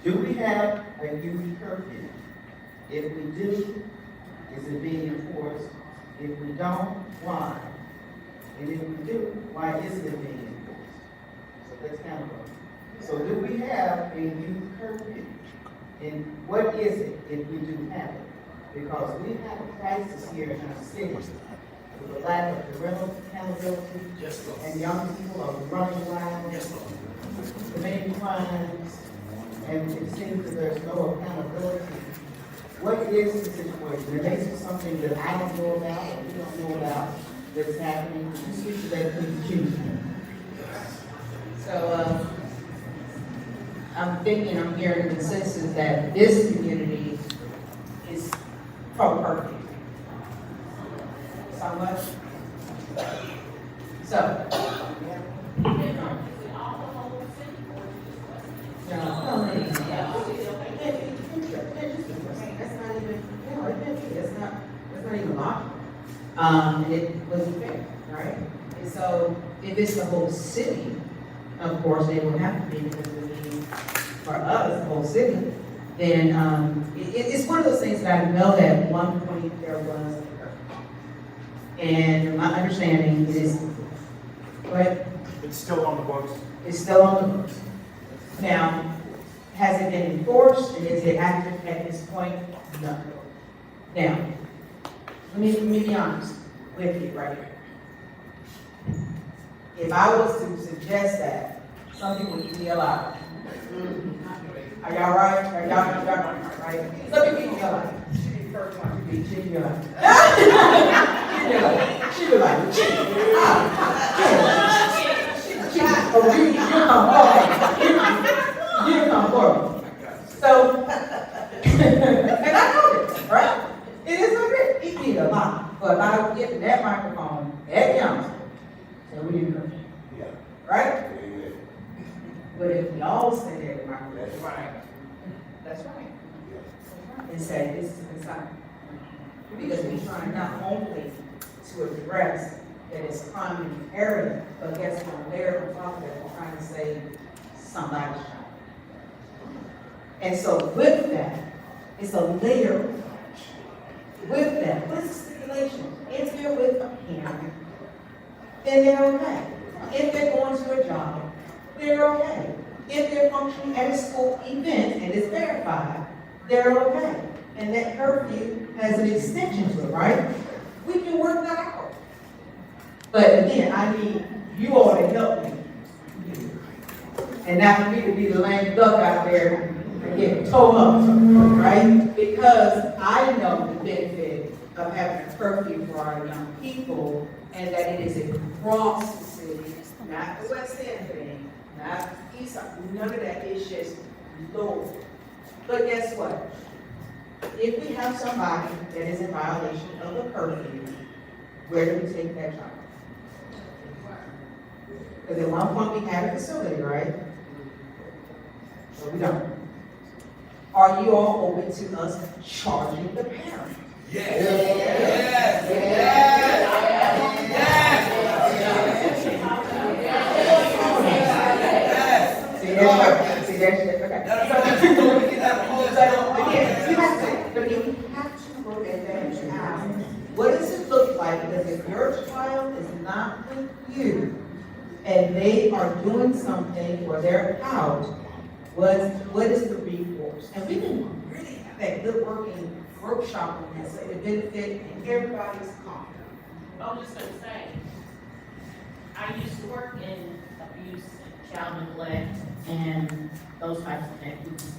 Speaker 10: Do we have a youth curfew? If we do, is it being enforced? If we don't, why? And if we do, why isn't it being enforced? So that's kind of a, so do we have a youth curfew? And what is it if we do have it? Because we have a crisis here in our city with the lack of parental accountability, and young people are running around, committing crimes, and it seems that there's no accountability. What is the situation? There may be something that I don't know about, or you don't know about, that's happening. Could you speak to that, please, Chief?
Speaker 2: So, I'm hearing the consensus that this community is pro-curfew. So much. So. That's not even logical. And it wasn't fair, right? And so, if it's the whole city, of course, it would have to be, because it would be for us, the whole city, then it's one of those things that I know that at one point there was a curfew. And my understanding is, but
Speaker 11: It's still on the books.
Speaker 2: it's still on the books. Now, has it been enforced, and is it active at this point? No. Now, let me be honest with you right here. If I was to suggest that, some people would be allowed. Are y'all right? Are y'all right? Some people be allowed. She be the first one to be, she be allowed. She be like, you come forward. So, and I know this, right? It is a bit, it be a lot, but I get that microphone at council, so we didn't curfew.
Speaker 11: Yeah.
Speaker 2: Right?
Speaker 11: Amen.
Speaker 2: But if we all stay there, the microphone.
Speaker 11: That's right.
Speaker 2: That's right.
Speaker 11: Yeah.
Speaker 2: And say, this is a concern. Because we're trying not only to address that it's crime in the area, but guess what, layer on top of that, we're trying to save somebody's child. And so with that, it's a layer of approach. With that, what's the stipulation? If you're with a parent, then they're okay. If they're going to a job, they're okay. If they're functioning at a school event and it's verified, they're okay. And that curfew has an extension to it, right? We can work that out. But again, I need you all to help me. And not for me to be the lame duck out there and get towed up, right? Because I know the benefit of having a curfew for our young people, and that it is across the city, not the West End thing, not the East Side, none of that, it's just low. But guess what? If we have somebody that is in violation of the curfew, where do we take that child? Because at one point we had a facility, right? But we don't. Are you all open to us charging the parent? See, that's okay. But again, we have to look at that and ask, what does it look like? Because if your child is not with you and they are doing something or they're out, what is the recourse? And we can really have that good working workshop on this, so it benefit and everybody's calm.
Speaker 8: I was just gonna say, I used to work in abuse, child neglect, and those types of things.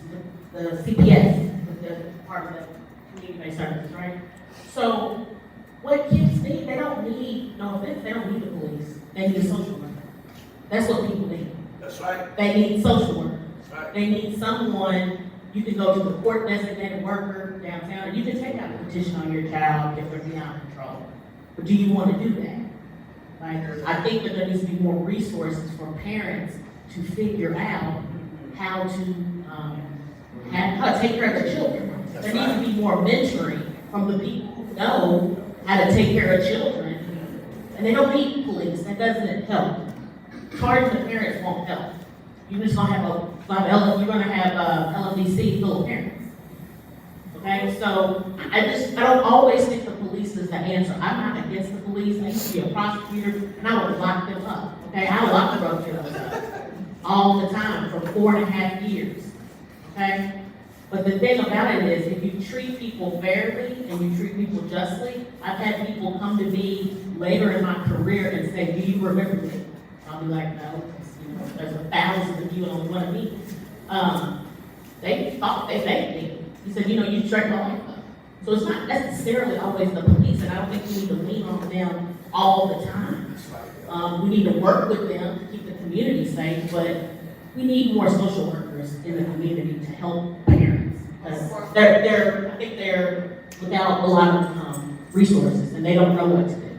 Speaker 8: The CPS, the Department of Community-Based Services, right? So, what kids need, they don't need, no offense, they don't need the police. They need a social worker. That's what people need.
Speaker 7: That's right.
Speaker 8: They need social work.
Speaker 7: That's right.
Speaker 8: They need someone, you can go to the court designated worker downtown, and you can take out a petition on your child if they're beyond control. But do you want to do that? Like, I think that there needs to be more resources for parents to figure out how to take care of their children. There needs to be more mentoring from the people who know how to take care of children. And they don't need police, that doesn't help. Charging the parents won't help. You're just gonna have LMDC full of parents. Okay, so I don't always think the police is the answer. I'm not against the police. I used to be a prosecutor and I would lock them up. Okay, I would lock the road killers up all the time for 4.5 years. Okay, but the thing about it is, if you treat people fairly and you treat people justly, I've had people come to me later in my career and say, "Do you remember me?" I'll be like, "No, there's 1,000 of you and only one of me." They thought they thanked me. He said, "You straighten my life up." So it's not necessarily always the police, and I don't think we need to lean on them all the time. We need to work with them to keep the community safe, but we need more social workers in the community to help parents. Because I think they're without a lot of resources, and they don't know what to do.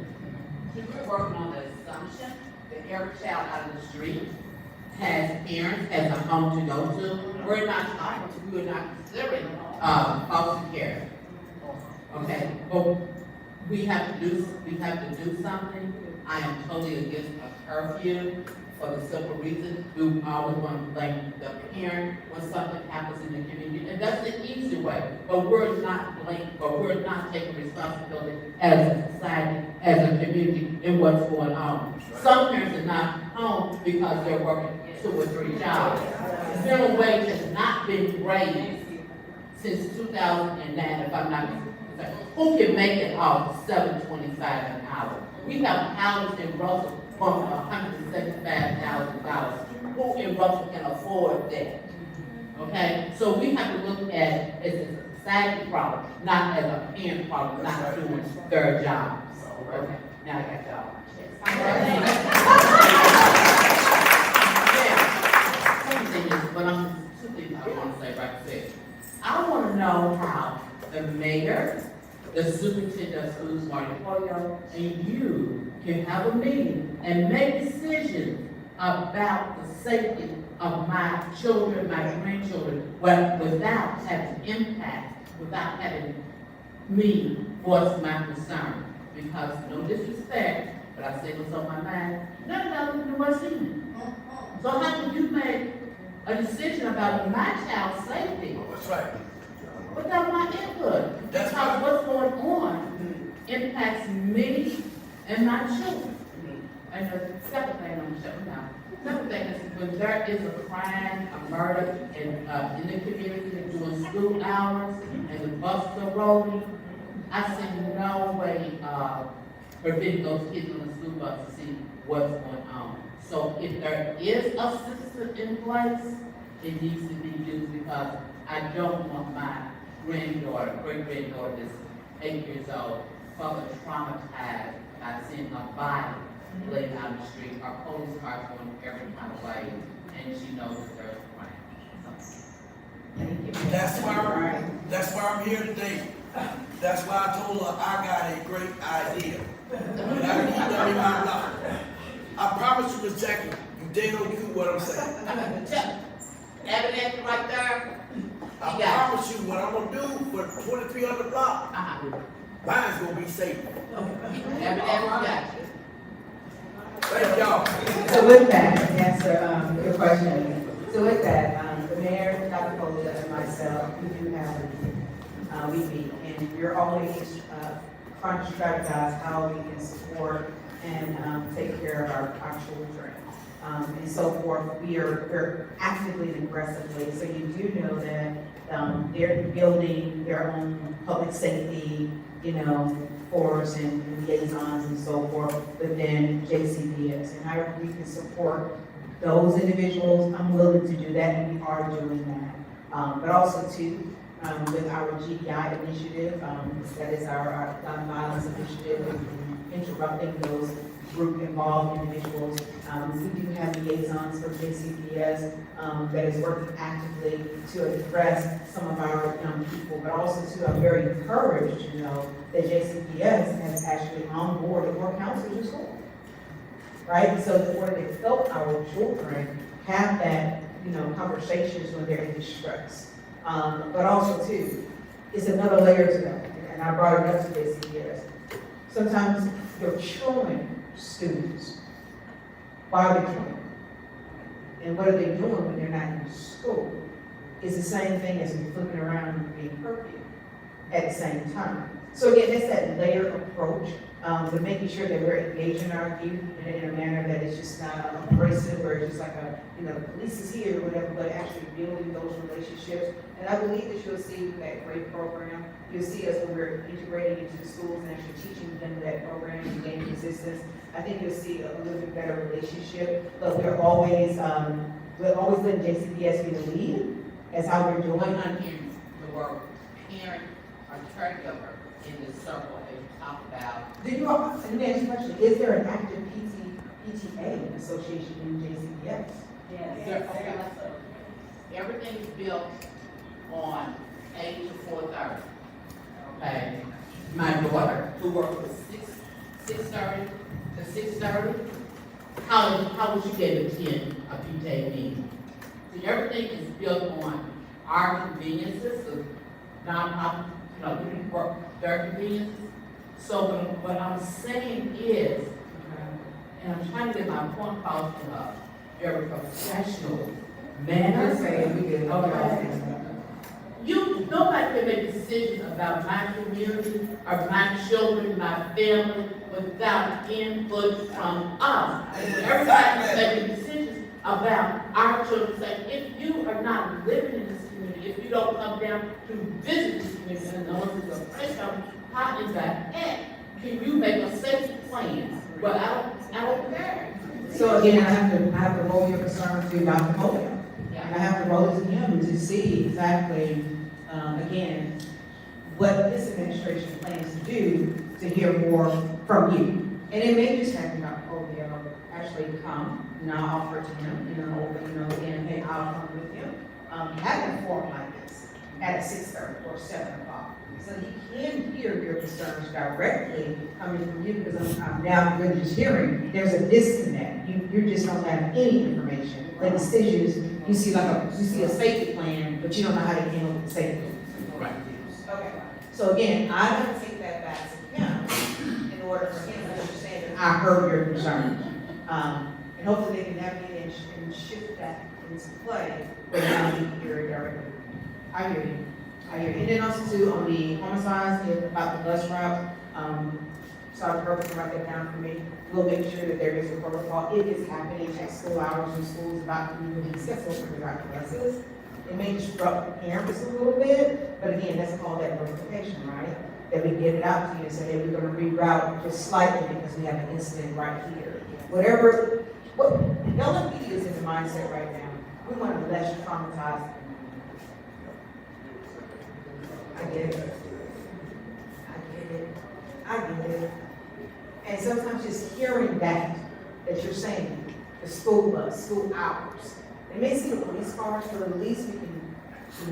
Speaker 4: We're working on the assumption that every child out of the street has parents, has a home to go to. We're not considering foster care. Okay, but we have to do something. I am totally against a curfew for the simple reason we always want to blame the parent when something happens in the community, and that's the easy way. But we're not taking responsibility as a society, as a community, in what's going on. Some parents are not home because they're working 2 or 3 jobs. Minimum wage has not been raised since 2009, if I'm not mistaken. Who can make it off $7.25 an hour? We have houses in Russell for $175,000. Who in Russell can afford that? Okay, so we have to look at it as a society problem, not as a parent problem, not doing their job. Okay, now I got y'all. Two things I want to say right there. I want to know how the mayor, the superintendent of schools, Marty Polio, and you can have a meeting and make decisions about the safety of my children, my grandchildren, without having impact, without having me voice my concern. Because, no disrespect, but I say what's on my mind, none of them was seen. So how can you make a decision about my child's safety
Speaker 7: That's right.
Speaker 4: without my input?
Speaker 7: That's
Speaker 4: Because what's going on impacts me and my children. And the second thing I'm shutting down. Second thing is when there is a crime, a murder in the community during school hours and the buses are rolling, I see no way preventing those kids on the school bus to see what's going on. So if there is a system in place, it needs to be used because I don't want my granddaughter, great-granddaughter that's 8 years old, further traumatized by seeing her body laying out in the street, our police cars going every kind of way, and she knows that there's a crime. So,
Speaker 7: That's why I'm here today. That's why I told her I got a great idea. And I keep that in my life. I promise you, Miss Jackie, you dead on cue what I'm saying.
Speaker 4: Evidence right there.
Speaker 7: I
Speaker 4: You got
Speaker 7: promise you, what I'm gonna do for 2300 block, mine's gonna be safe.
Speaker 4: Evidence got you.
Speaker 7: Thank y'all.
Speaker 2: So with that, to answer your question, so with that, the mayor, Dr. Foley, and myself, we do have, we meet, and we're always trying to strategize how we can support and take care of our children. And so forth, we're actively and aggressively, so you do know that they're building their own public safety, force and liaisons and so forth within JCPS. And however we can support those individuals, I'm willing to do that, and we are doing that. But also too, with our GPI initiative, that is our gun violence initiative, and interrupting those group-involved individuals. We do have liaisons for JCPS that is working actively to address some of our young people, but also too, I'm very encouraged, that JCPS has actually onboarded more counselors in school, right? So that where they help our children have that, conversations when they're in distress. But also too, it's another layer to that, and I brought it up to JCPS. Sometimes you're showing students why they're trying. And what are they doing when they're not in school? It's the same thing as we flipping around and being perfect at the same time. So again, it's that layered approach to making sure that we're engaging our youth in a manner that is just not abrasive, where it's just like the police is here or whatever, but actually building those relationships. And I believe that you'll see that great program. You'll see us when we're integrating into the schools and actually teaching them that program and gaining resistance. I think you'll see a little bit better relationship, but we're always letting JCPS be the lead as how we're doing.
Speaker 4: I'm hearing the word parent or caregiver in the circle that you talk about.
Speaker 2: Did you all, let me ask you a question, is there an active PTA association in JCPS?
Speaker 4: Yes. Everything is built on 8 to 4:30. Okay. My daughter, who works from 6:30 to 6:30, how would she be able to attend a PTA meeting? See, everything is built on our conveniences, of non-profit, we work their conveniences. So what I'm saying is, and I'm trying to get my point across in a very professional manner. Okay. Nobody can make decisions about my community or my children, my family, without input from us. And everybody's making decisions about our children, saying, if you are not living in this community, if you don't come down to visit this community, and know this is a pressure, how in the heck can you make a safety plan? Well, I don't care.
Speaker 2: So again, I have to roll your concern to Dr. Foley. And I have to roll it to him to see exactly, again, what this administration plans to do to hear more from you. And it may just have Dr. Foley actually come, and I'll offer it to him, again, hey, I'll come with him. Have a forum like this at 6:30 or 7 o'clock. So he can hear your concerns directly coming from you, because I'm now really just hearing there's a disconnect. You just don't have any information. The decisions, you see a safety plan, but you don't know how to handle the safety.
Speaker 4: Right.
Speaker 2: Okay. So again, I'm gonna take that back to him in order for him to understand that I heard your concerns. And hopefully they can navigate and shift that into play, but now you can hear it directly. I hear you. And then also too, on the homicides, about the bus route, Sergeant Herbert can write that down for me. We'll make sure that there is a protocol. It is happening at school hours in schools about being successful about the buses. It may disrupt the parents a little bit, but again, that's called that notification, right? That we get it out to you and say, hey, we're gonna reroute just slightly because we have an incident right here. LMP is in the mindset right now. We want to less traumatized. I get it. And sometimes just hearing that you're saying, the school bus, school hours. They may see the police cars, but at least we can,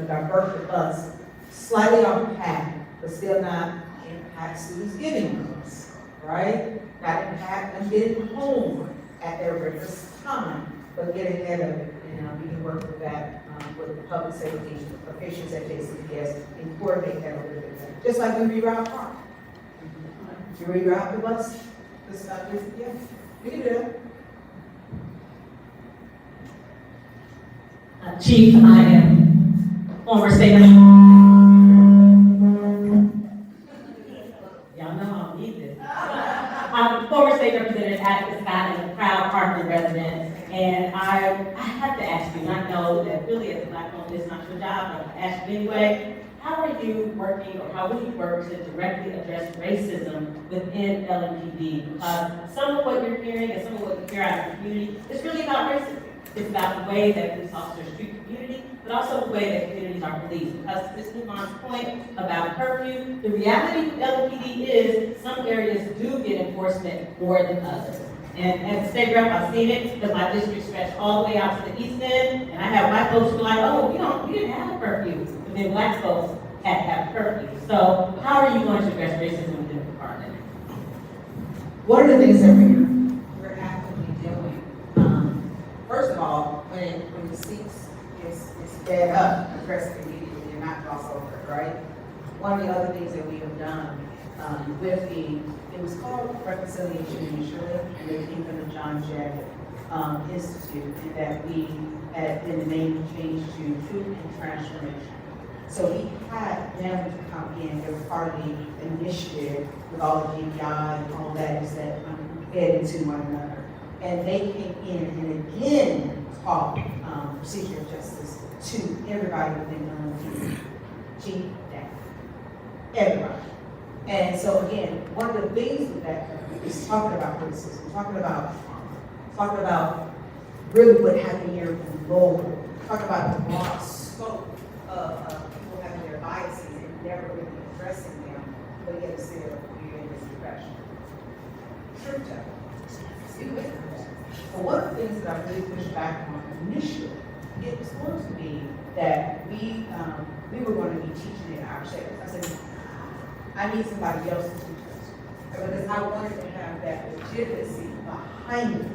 Speaker 2: divert the bus slightly off the path, but still not impact students getting rooms, right? Not impact them getting home at their regular time, but get ahead of it. And we can work with that, with the public safety officials at JCPS and coordinate that a little bit better. Just like we reroute park. You reroute the bus, the stuff is, yeah, we can do that.
Speaker 6: Chief, I am former state. Y'all know I don't need this. I'm former state representative at the Scott and a proud Parkland resident. And I have to ask you, and I know that really as a black woman, it's not your job, but I ask you anyway, how are you working or how will you work to directly address racism within LMPD? Because some of what you're hearing and some of what you hear out of the community is really about racism. It's about the way that police officers treat the community, but also the way that communities are policed. Because to Ms. Dumon's point about curfew, the reality with LMPD is some areas do get enforcement more than others. And as a state rep, I've seen it because my district stretched all the way out to the east end, and I have white folks who are like, oh, we didn't have a curfew. But then black folks had to have a curfew. So how are you going to address racism within the department?
Speaker 2: One of the things that we're actively doing, first of all, when the seats is dead up, address it immediately and not gloss over it, right? One of the other things that we have done with it was called Reconciliation Initiative, and it came from the John Jay Institute, and that we had been the name changed to Truth and Transformation. So we had them to come in, they were part of the initiative with all the GPI and all that is that fed into one another. And they came in and again taught procedure of justice to everybody within the chief, staff, everybody. And so again, one of the things with that is talking about racism, talking about trauma, talking about really what happened here in Lowell, talking about the broad scope of people having their biases and never really addressing them, but yet still being in this depression. Truth telling. See with that. But one of the things that I really pushed back on initially, it was going to be that we were going to be teaching in our sectors. I said, I need somebody else to teach us. Because I wanted to have that legitimacy behind it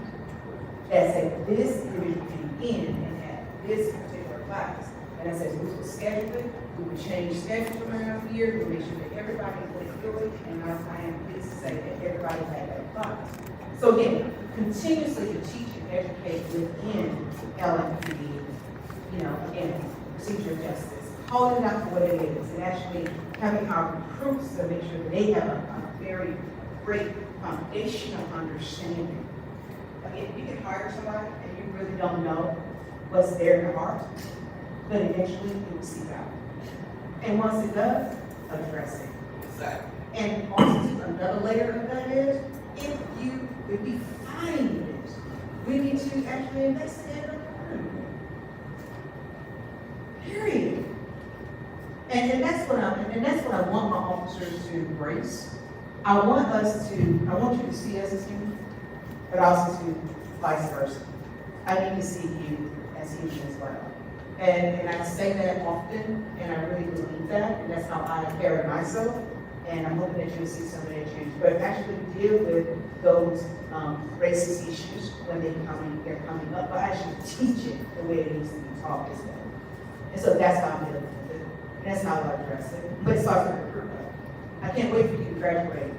Speaker 2: that said this individual came in and had this particular class. And I said, we will schedule it, we would change schedules around here, we would make sure that everybody went through it, and I am pleased to say that everybody had that class. So again, continuously to teach and educate within LMPD, again, procedure of justice, calling it out for what it is, and actually having our recruits to make sure that they have a very great foundational understanding. Again, you can hire somebody and you really don't know what's there in the heart, but eventually it will seep out. And once it does, address it.
Speaker 4: Exactly.
Speaker 2: And also another layer of that is, if we find it, we need to actually investigate it. Period. And that's what I want my officers to embrace. I want you to see us as human, but also to vice versa. I need to see you as human as well. And I say that often, and I really believe that, and that's how I carry myself. And I'm hoping that you'll see some of that change. But actually deal with those racist issues when they're coming up, but actually teach it the way it needs to be taught as well. And so that's how I'm dealing with it. That's how I address it. But it starts with recruitment. I can't wait for you to graduate.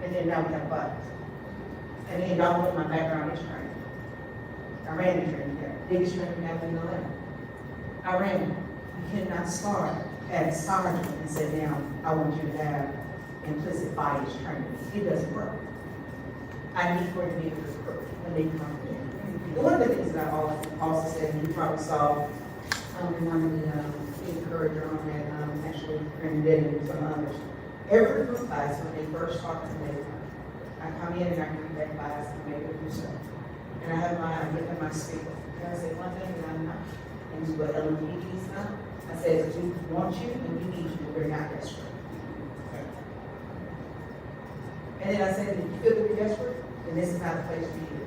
Speaker 2: And then now we have buttons. And then y'all know my background is training. I ran the training there. Biggest training we have in Atlanta. I ran it. You cannot start as sergeant and say, now, I want you to have implicit bias training. It doesn't work. I need for it to be a recruit when they come in. One of the things that I also said, and you probably saw in one of the encourager on that, actually, and then some others. Every group class, when they first start to make, I come in and I read that class and make it do so. And I have I look at my speaker, and I say, one thing that I'm not, and this is what LMPD is not. I said, we want you and we need you to bring out desperate. And then I said, if you feel that you're desperate, then this is not the place for you.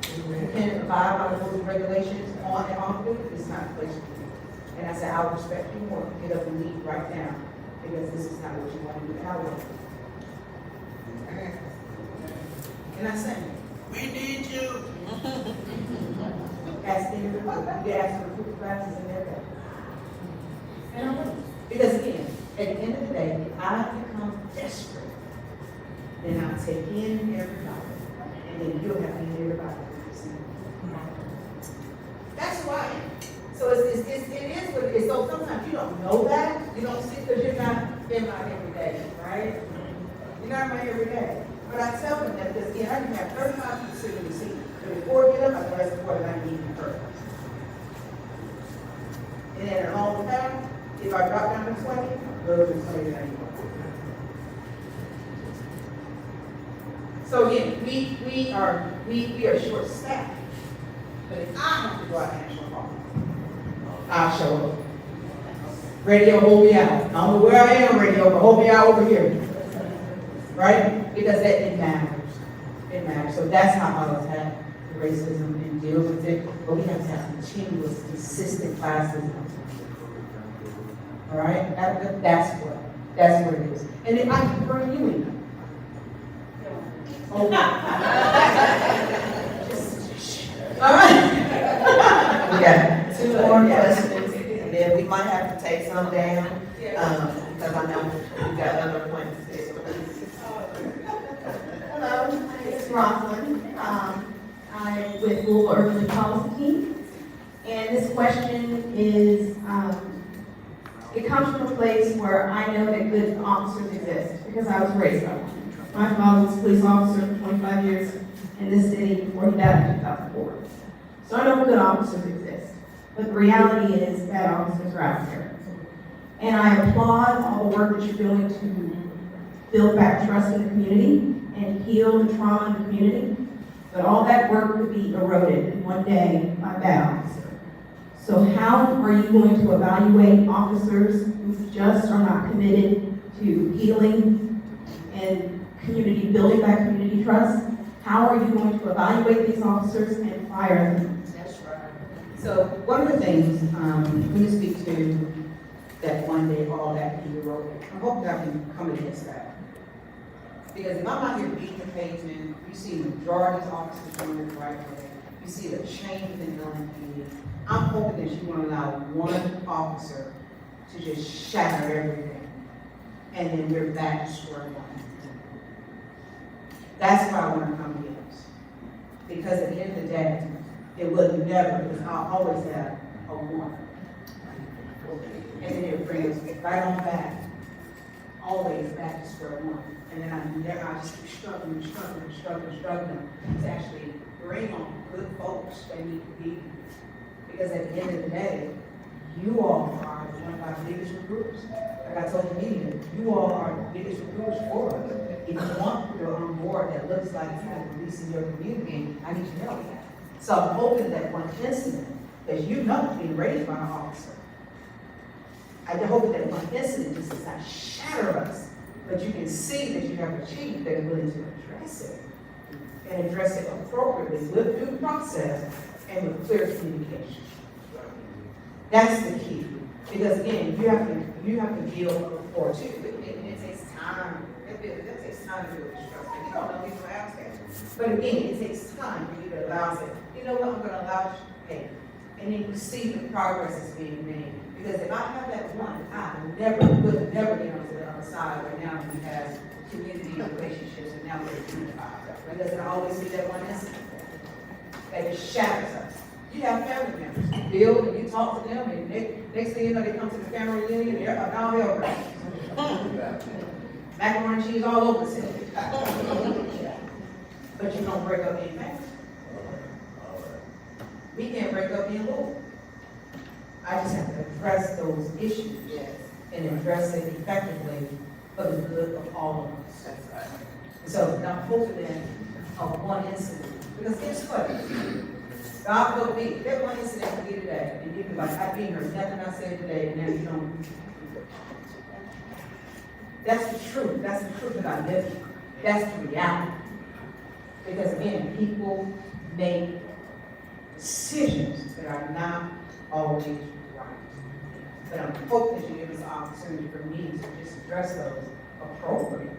Speaker 2: If you can't abide by the rules and regulations on and off duty, it's not the place for you. And I said, I will respect you more. Get up and leave right now, because this is not what you want to do. And I will. And I sang.
Speaker 7: We need you.
Speaker 2: Ask them, you get asked to recruit classes and everything. And I will. Because again, at the end of the day, if I become desperate, then I'll take in everybody, and then you'll have to in everybody. That's who I am. So it is what it is. So sometimes you don't know that, you don't see, because you're not in my everyday, right? You're not in my everyday. But I tell them that because again, I can have 35 people sitting in the seat. But before I get up, I know that's more than I need to hurt. And then along the path, if I drop down to 20, those are 20 that I need. So again, we are short staffed. But if I have to go out and answer a call, I'll show up. Radio, hold me out. I don't know where I am, radio, but hold me out over here. Right? Because it matters. It matters. So that's how I always have racism and deal with it. But we have to have continuous, consistent classes. All right? That's what it is. And then I can bring you in. Oh, all right.
Speaker 10: We got two more questions, and then we might have to take some down, because I know we've got other appointments.
Speaker 12: Hello, my name is Rosalind. I'm with Louisville Urban Policy Team. And this question is, it comes from a place where I know that good officers exist, because I was raised on one. My father was a police officer for 25 years in this city before he died in 2004. So I know good officers exist. But the reality is bad officers are out there. And I applaud all the work that you're doing to build back trust in the community and heal the trauma in the community. But all that work could be eroded in one day by a bad officer. So how are you going to evaluate officers who just are not committed to healing and community, building back community trust? How are you going to evaluate these officers and fire them?
Speaker 2: That's right. So one of the things, when you speak to that one day, all that can be eroded, I'm hoping I can come against that. Because if I'm out here beating the pavement, you see the majority of officers doing it the right way, you see the change in the LMP, I'm hoping that you won't allow one officer to just shatter everything, and then you're back to square one. That's why I want to come against. Because at the end of the day, it would never, because I'll always have a one. And then it brings right on back, always back to square one. And then I just keep struggling to actually bring on good folks that need to be. Because at the end of the day, you all are one of our biggest recruiters. Like I told the media, you all are the biggest recruiters for us. If you want people on board that looks like you have police in your community, I need to know that. So I'm hoping that one incident, as you know, being raised by an officer, I'm hoping that one incident just does not shatter us, but you can see that you have a chief that is willing to address it, and address it appropriately with due process and with clear communication. That's the key. Because again, you have to deal with rapport too. It takes time. It takes time to do it. You don't know people ask that. But again, it takes time for you to allow it. You know what, I'm gonna allow you to pay. And then you see the progress is being made. Because if I have that one, I would never get onto the other side right now we have community relationships and now we're unified. Because there always be that one incident that just shatters us. You have family members, you build and you talk to them, and next thing you know, they come to the family reunion and they're all hell breaks. Macaroni and cheese all over the city. But you don't break up being family. We can't break up being local. I just have to address those issues and address it effectively for the good of all of us. That's right. So now hopefully of one incident, because guess what? God will be, that one incident will be today, and you be like, I didn't hear nothing I said today, and now you don't. That's the truth. That's the truth that I live in. That's the reality. Because again, people make decisions that are not always right. But I'm hoping that you give us an opportunity for me to just address those appropriately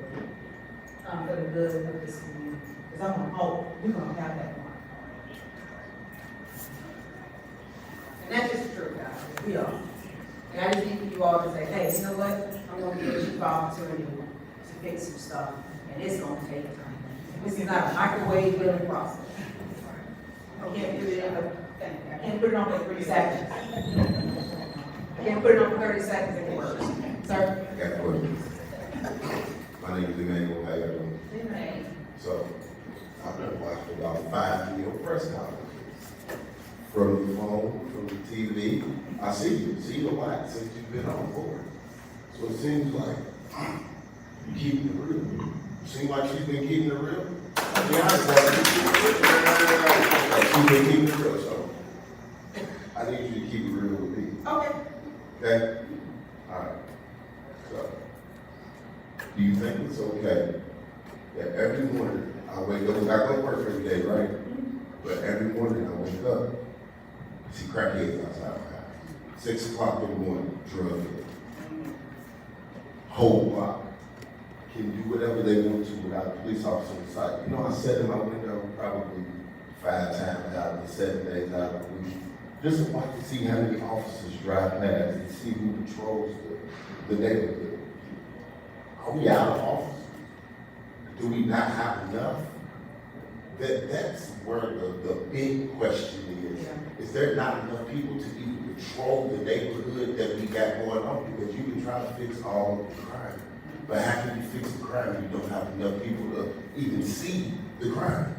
Speaker 2: for the good of this community. because I'm gonna hope we're gonna have that one. And that's just true, guys, we are. And I just need for you all to say, hey, you know what, I'm gonna give you the opportunity to fix some stuff, and it's gonna take time. This is not a microwave building process. I can't put it in I can't put it on for 3 seconds. I can't put it on for 30 seconds and it works. Sir?
Speaker 1: I got questions. My name is Emmanuel, how you doing? So, I've been watching about 5 video press conferences. From the phone, from the TV, I see you a lot since you've been on board. So it seems like you keeping it real. Seems like she's been keeping it real. I'll be honest, she's been keeping it real, so I need you to keep it real with me.
Speaker 2: Okay.
Speaker 1: Okay? Alright. So, do you think it's okay that every morning I wake up, I go to work every day, right? But every morning I wake up, I see crackheads outside my house. 6 o'clock in the morning, drug head. Whole block. Can do whatever they want to without a police officer in sight. You know, I sat in my window probably 5 times out of the 7 days out of the week, just to watch to see how many officers drive past and see who patrols the neighborhood. Are we out of officers? Do we not have enough? That's where the big question is. Yeah. Is there not enough people to even patrol the neighborhood that we got going on? Because you can try to fix all the crime, but how can you fix the crime if you don't have enough people to even see the crime?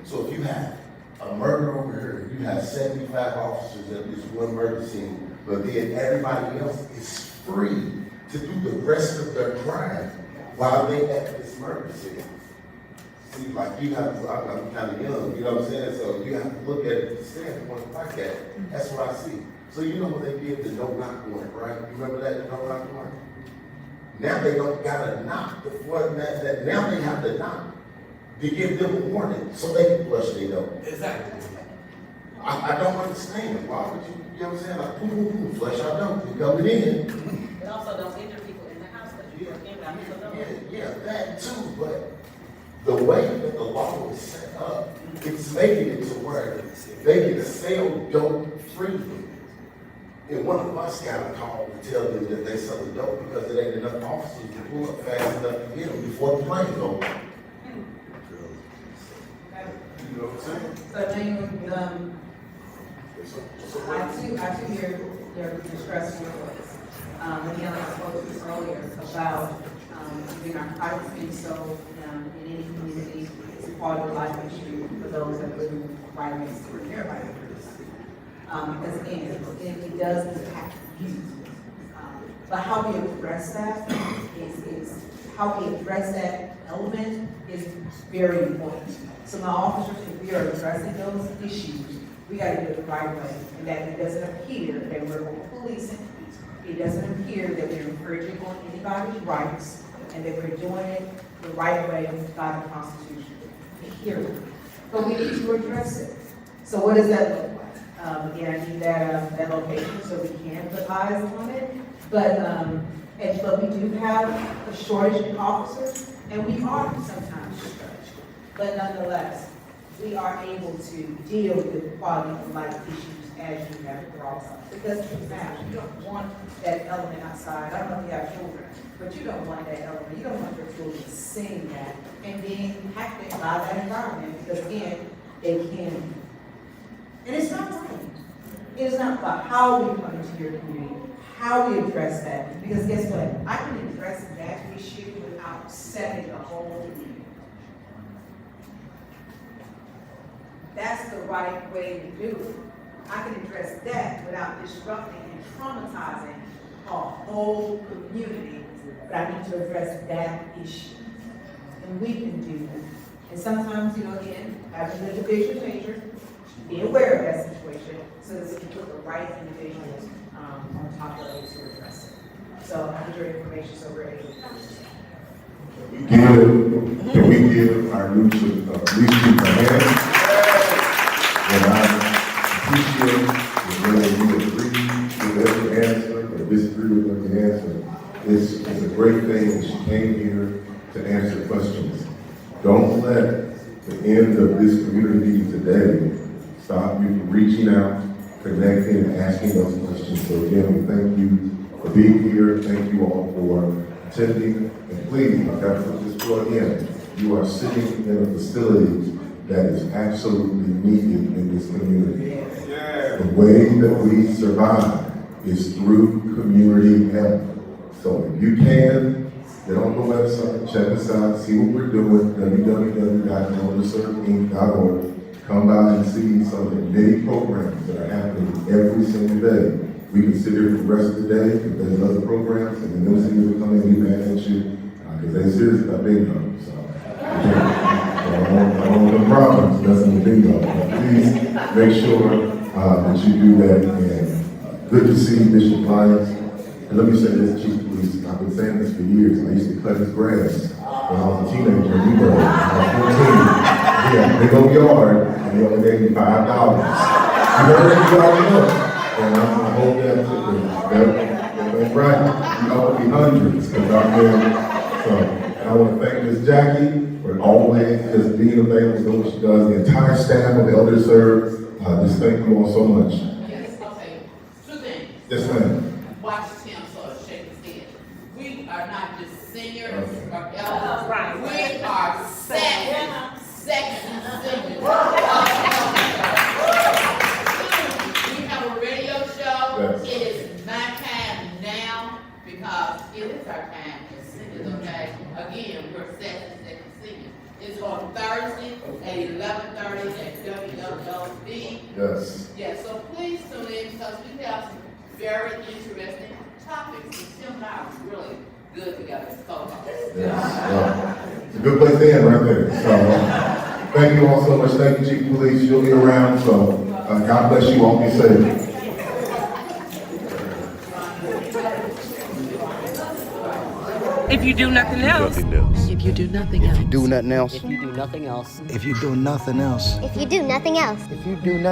Speaker 1: So if you have a murder over here, you have 75 officers at this one murder scene, but then everybody else is free to do the rest of their crime while they at this murder scene. See, like you have to, I'm kind of young, you know what I'm saying? So you have to look at it to standpoint like that. That's what I see. So you know what they did, the no knock warrant, right? You remember that, the no knock warrant? Now they don't gotta knock before that now they have to knock to give them a warning so they can flush their door.
Speaker 7: Exactly.
Speaker 1: I don't understand. Why would you know what I'm saying? Like, boom, flush our door, we coming in.
Speaker 2: But also don't injure people in the house, but you work in without people knowing.
Speaker 1: Yeah, that too, but the way that the law is set up, it's making it to where they can sell dope freely. And one of us got a call to tell them that they sell the dope because there ain't enough officers to pull up fast enough to get them before the plane goes. You know what I'm saying?
Speaker 2: So I too hear your stressful voice. Again, I spoke to this earlier about the narcotics being sold in any community is a part of life issue for those that live right next to their right. Because again, it does impact youth. But how we address that is how we address that element is very important. So my officers, if we are addressing those issues, we got to do it the right way, and that it doesn't appear that we're over-policing. It doesn't appear that we're infringing on anybody's rights, and that we're doing it the right way by the Constitution. Period. But we need to address it. So what does that look like? Again, I need that location so we can put eyes on it. But we do have a shortage in officers, and we are sometimes stretched. But nonetheless, we are able to deal with quality of life issues as you have brought up. Because you don't want that element outside. I don't know if you have children, but you don't want that element. You don't want your children seeing that and being impacted by that environment. Because again, they can. And it's not right. It is not about how we come into your community, how we address that. Because guess what? I can address that issue without setting the whole community. That's the right way to do it. I can address that without disrupting and traumatizing a whole community, but I need to address that issue. And we can do that. And sometimes, again, having the division major, be aware of that situation so that we can put the right individuals on top of those who address it. So I have your information, so we're able to.
Speaker 1: Can we give our new police chief a hand? And I appreciate whether you agree with every answer or disagree with every answer. It's a great thing that she came here to answer questions. Don't let the this community needs today stop you from reaching out, connecting, and asking those questions. So again, we thank you for being here. Thank you all for attending. And please, I've got to put this plug in. You are sitting in a facility that is absolutely needed in this community. The way that we survive is through community help. So if you can, get on the website, check us out, see what we're doing, www.elderserve.org. Come by and see some of the many programs that are happening every single day. We can sit here for the rest of the day if there's other programs, and then those things will come and get mad at you, because they're serious about bingo. So, I don't want no problems messing with bingo. But please make sure that you do that. And good to see Bishop Lyons. And let me say this, Chief of Police, I've been saying this for years. I used to cut his grass when I was a teenager in Newburgh. I was 14. Yeah, big old yard, and he only gave me $5. You already know. And I hope that's right. You owe me hundreds, because I'm there. So, and I want to thank Ms. Jackie for always just being available to do what she does. The entire staff of Elderserve, just thank you all so much.
Speaker 4: Yes, okay. Two things.
Speaker 1: Yes, ma'am.
Speaker 4: Watch Tim sort of shake his head. We are not just seniors
Speaker 1: Okay.
Speaker 4: or elders.
Speaker 8: Right.
Speaker 4: We are second seniors. We have a radio show.
Speaker 1: Yes.
Speaker 4: It is my time now because it is our time as seniors, okay? Again, we're second seniors. It's on Thursday at 11:30 at WWLB.
Speaker 1: Yes.
Speaker 4: Yeah, so please tune in because we have some very interesting topics. And Tim and I are really good together. So,
Speaker 1: Yes. Well, it's a good place to end right there. So, thank you all so much. Thank you, Chief of Police. You'll be around. So, God bless you all. Be safe.
Speaker 13: If you do nothing else,
Speaker 14: If you do nothing else.
Speaker 15: Do nothing else.
Speaker 14: If you do nothing else.
Speaker 15: If you do nothing else.
Speaker 16: If you do nothing else.
Speaker 15: If you do nothing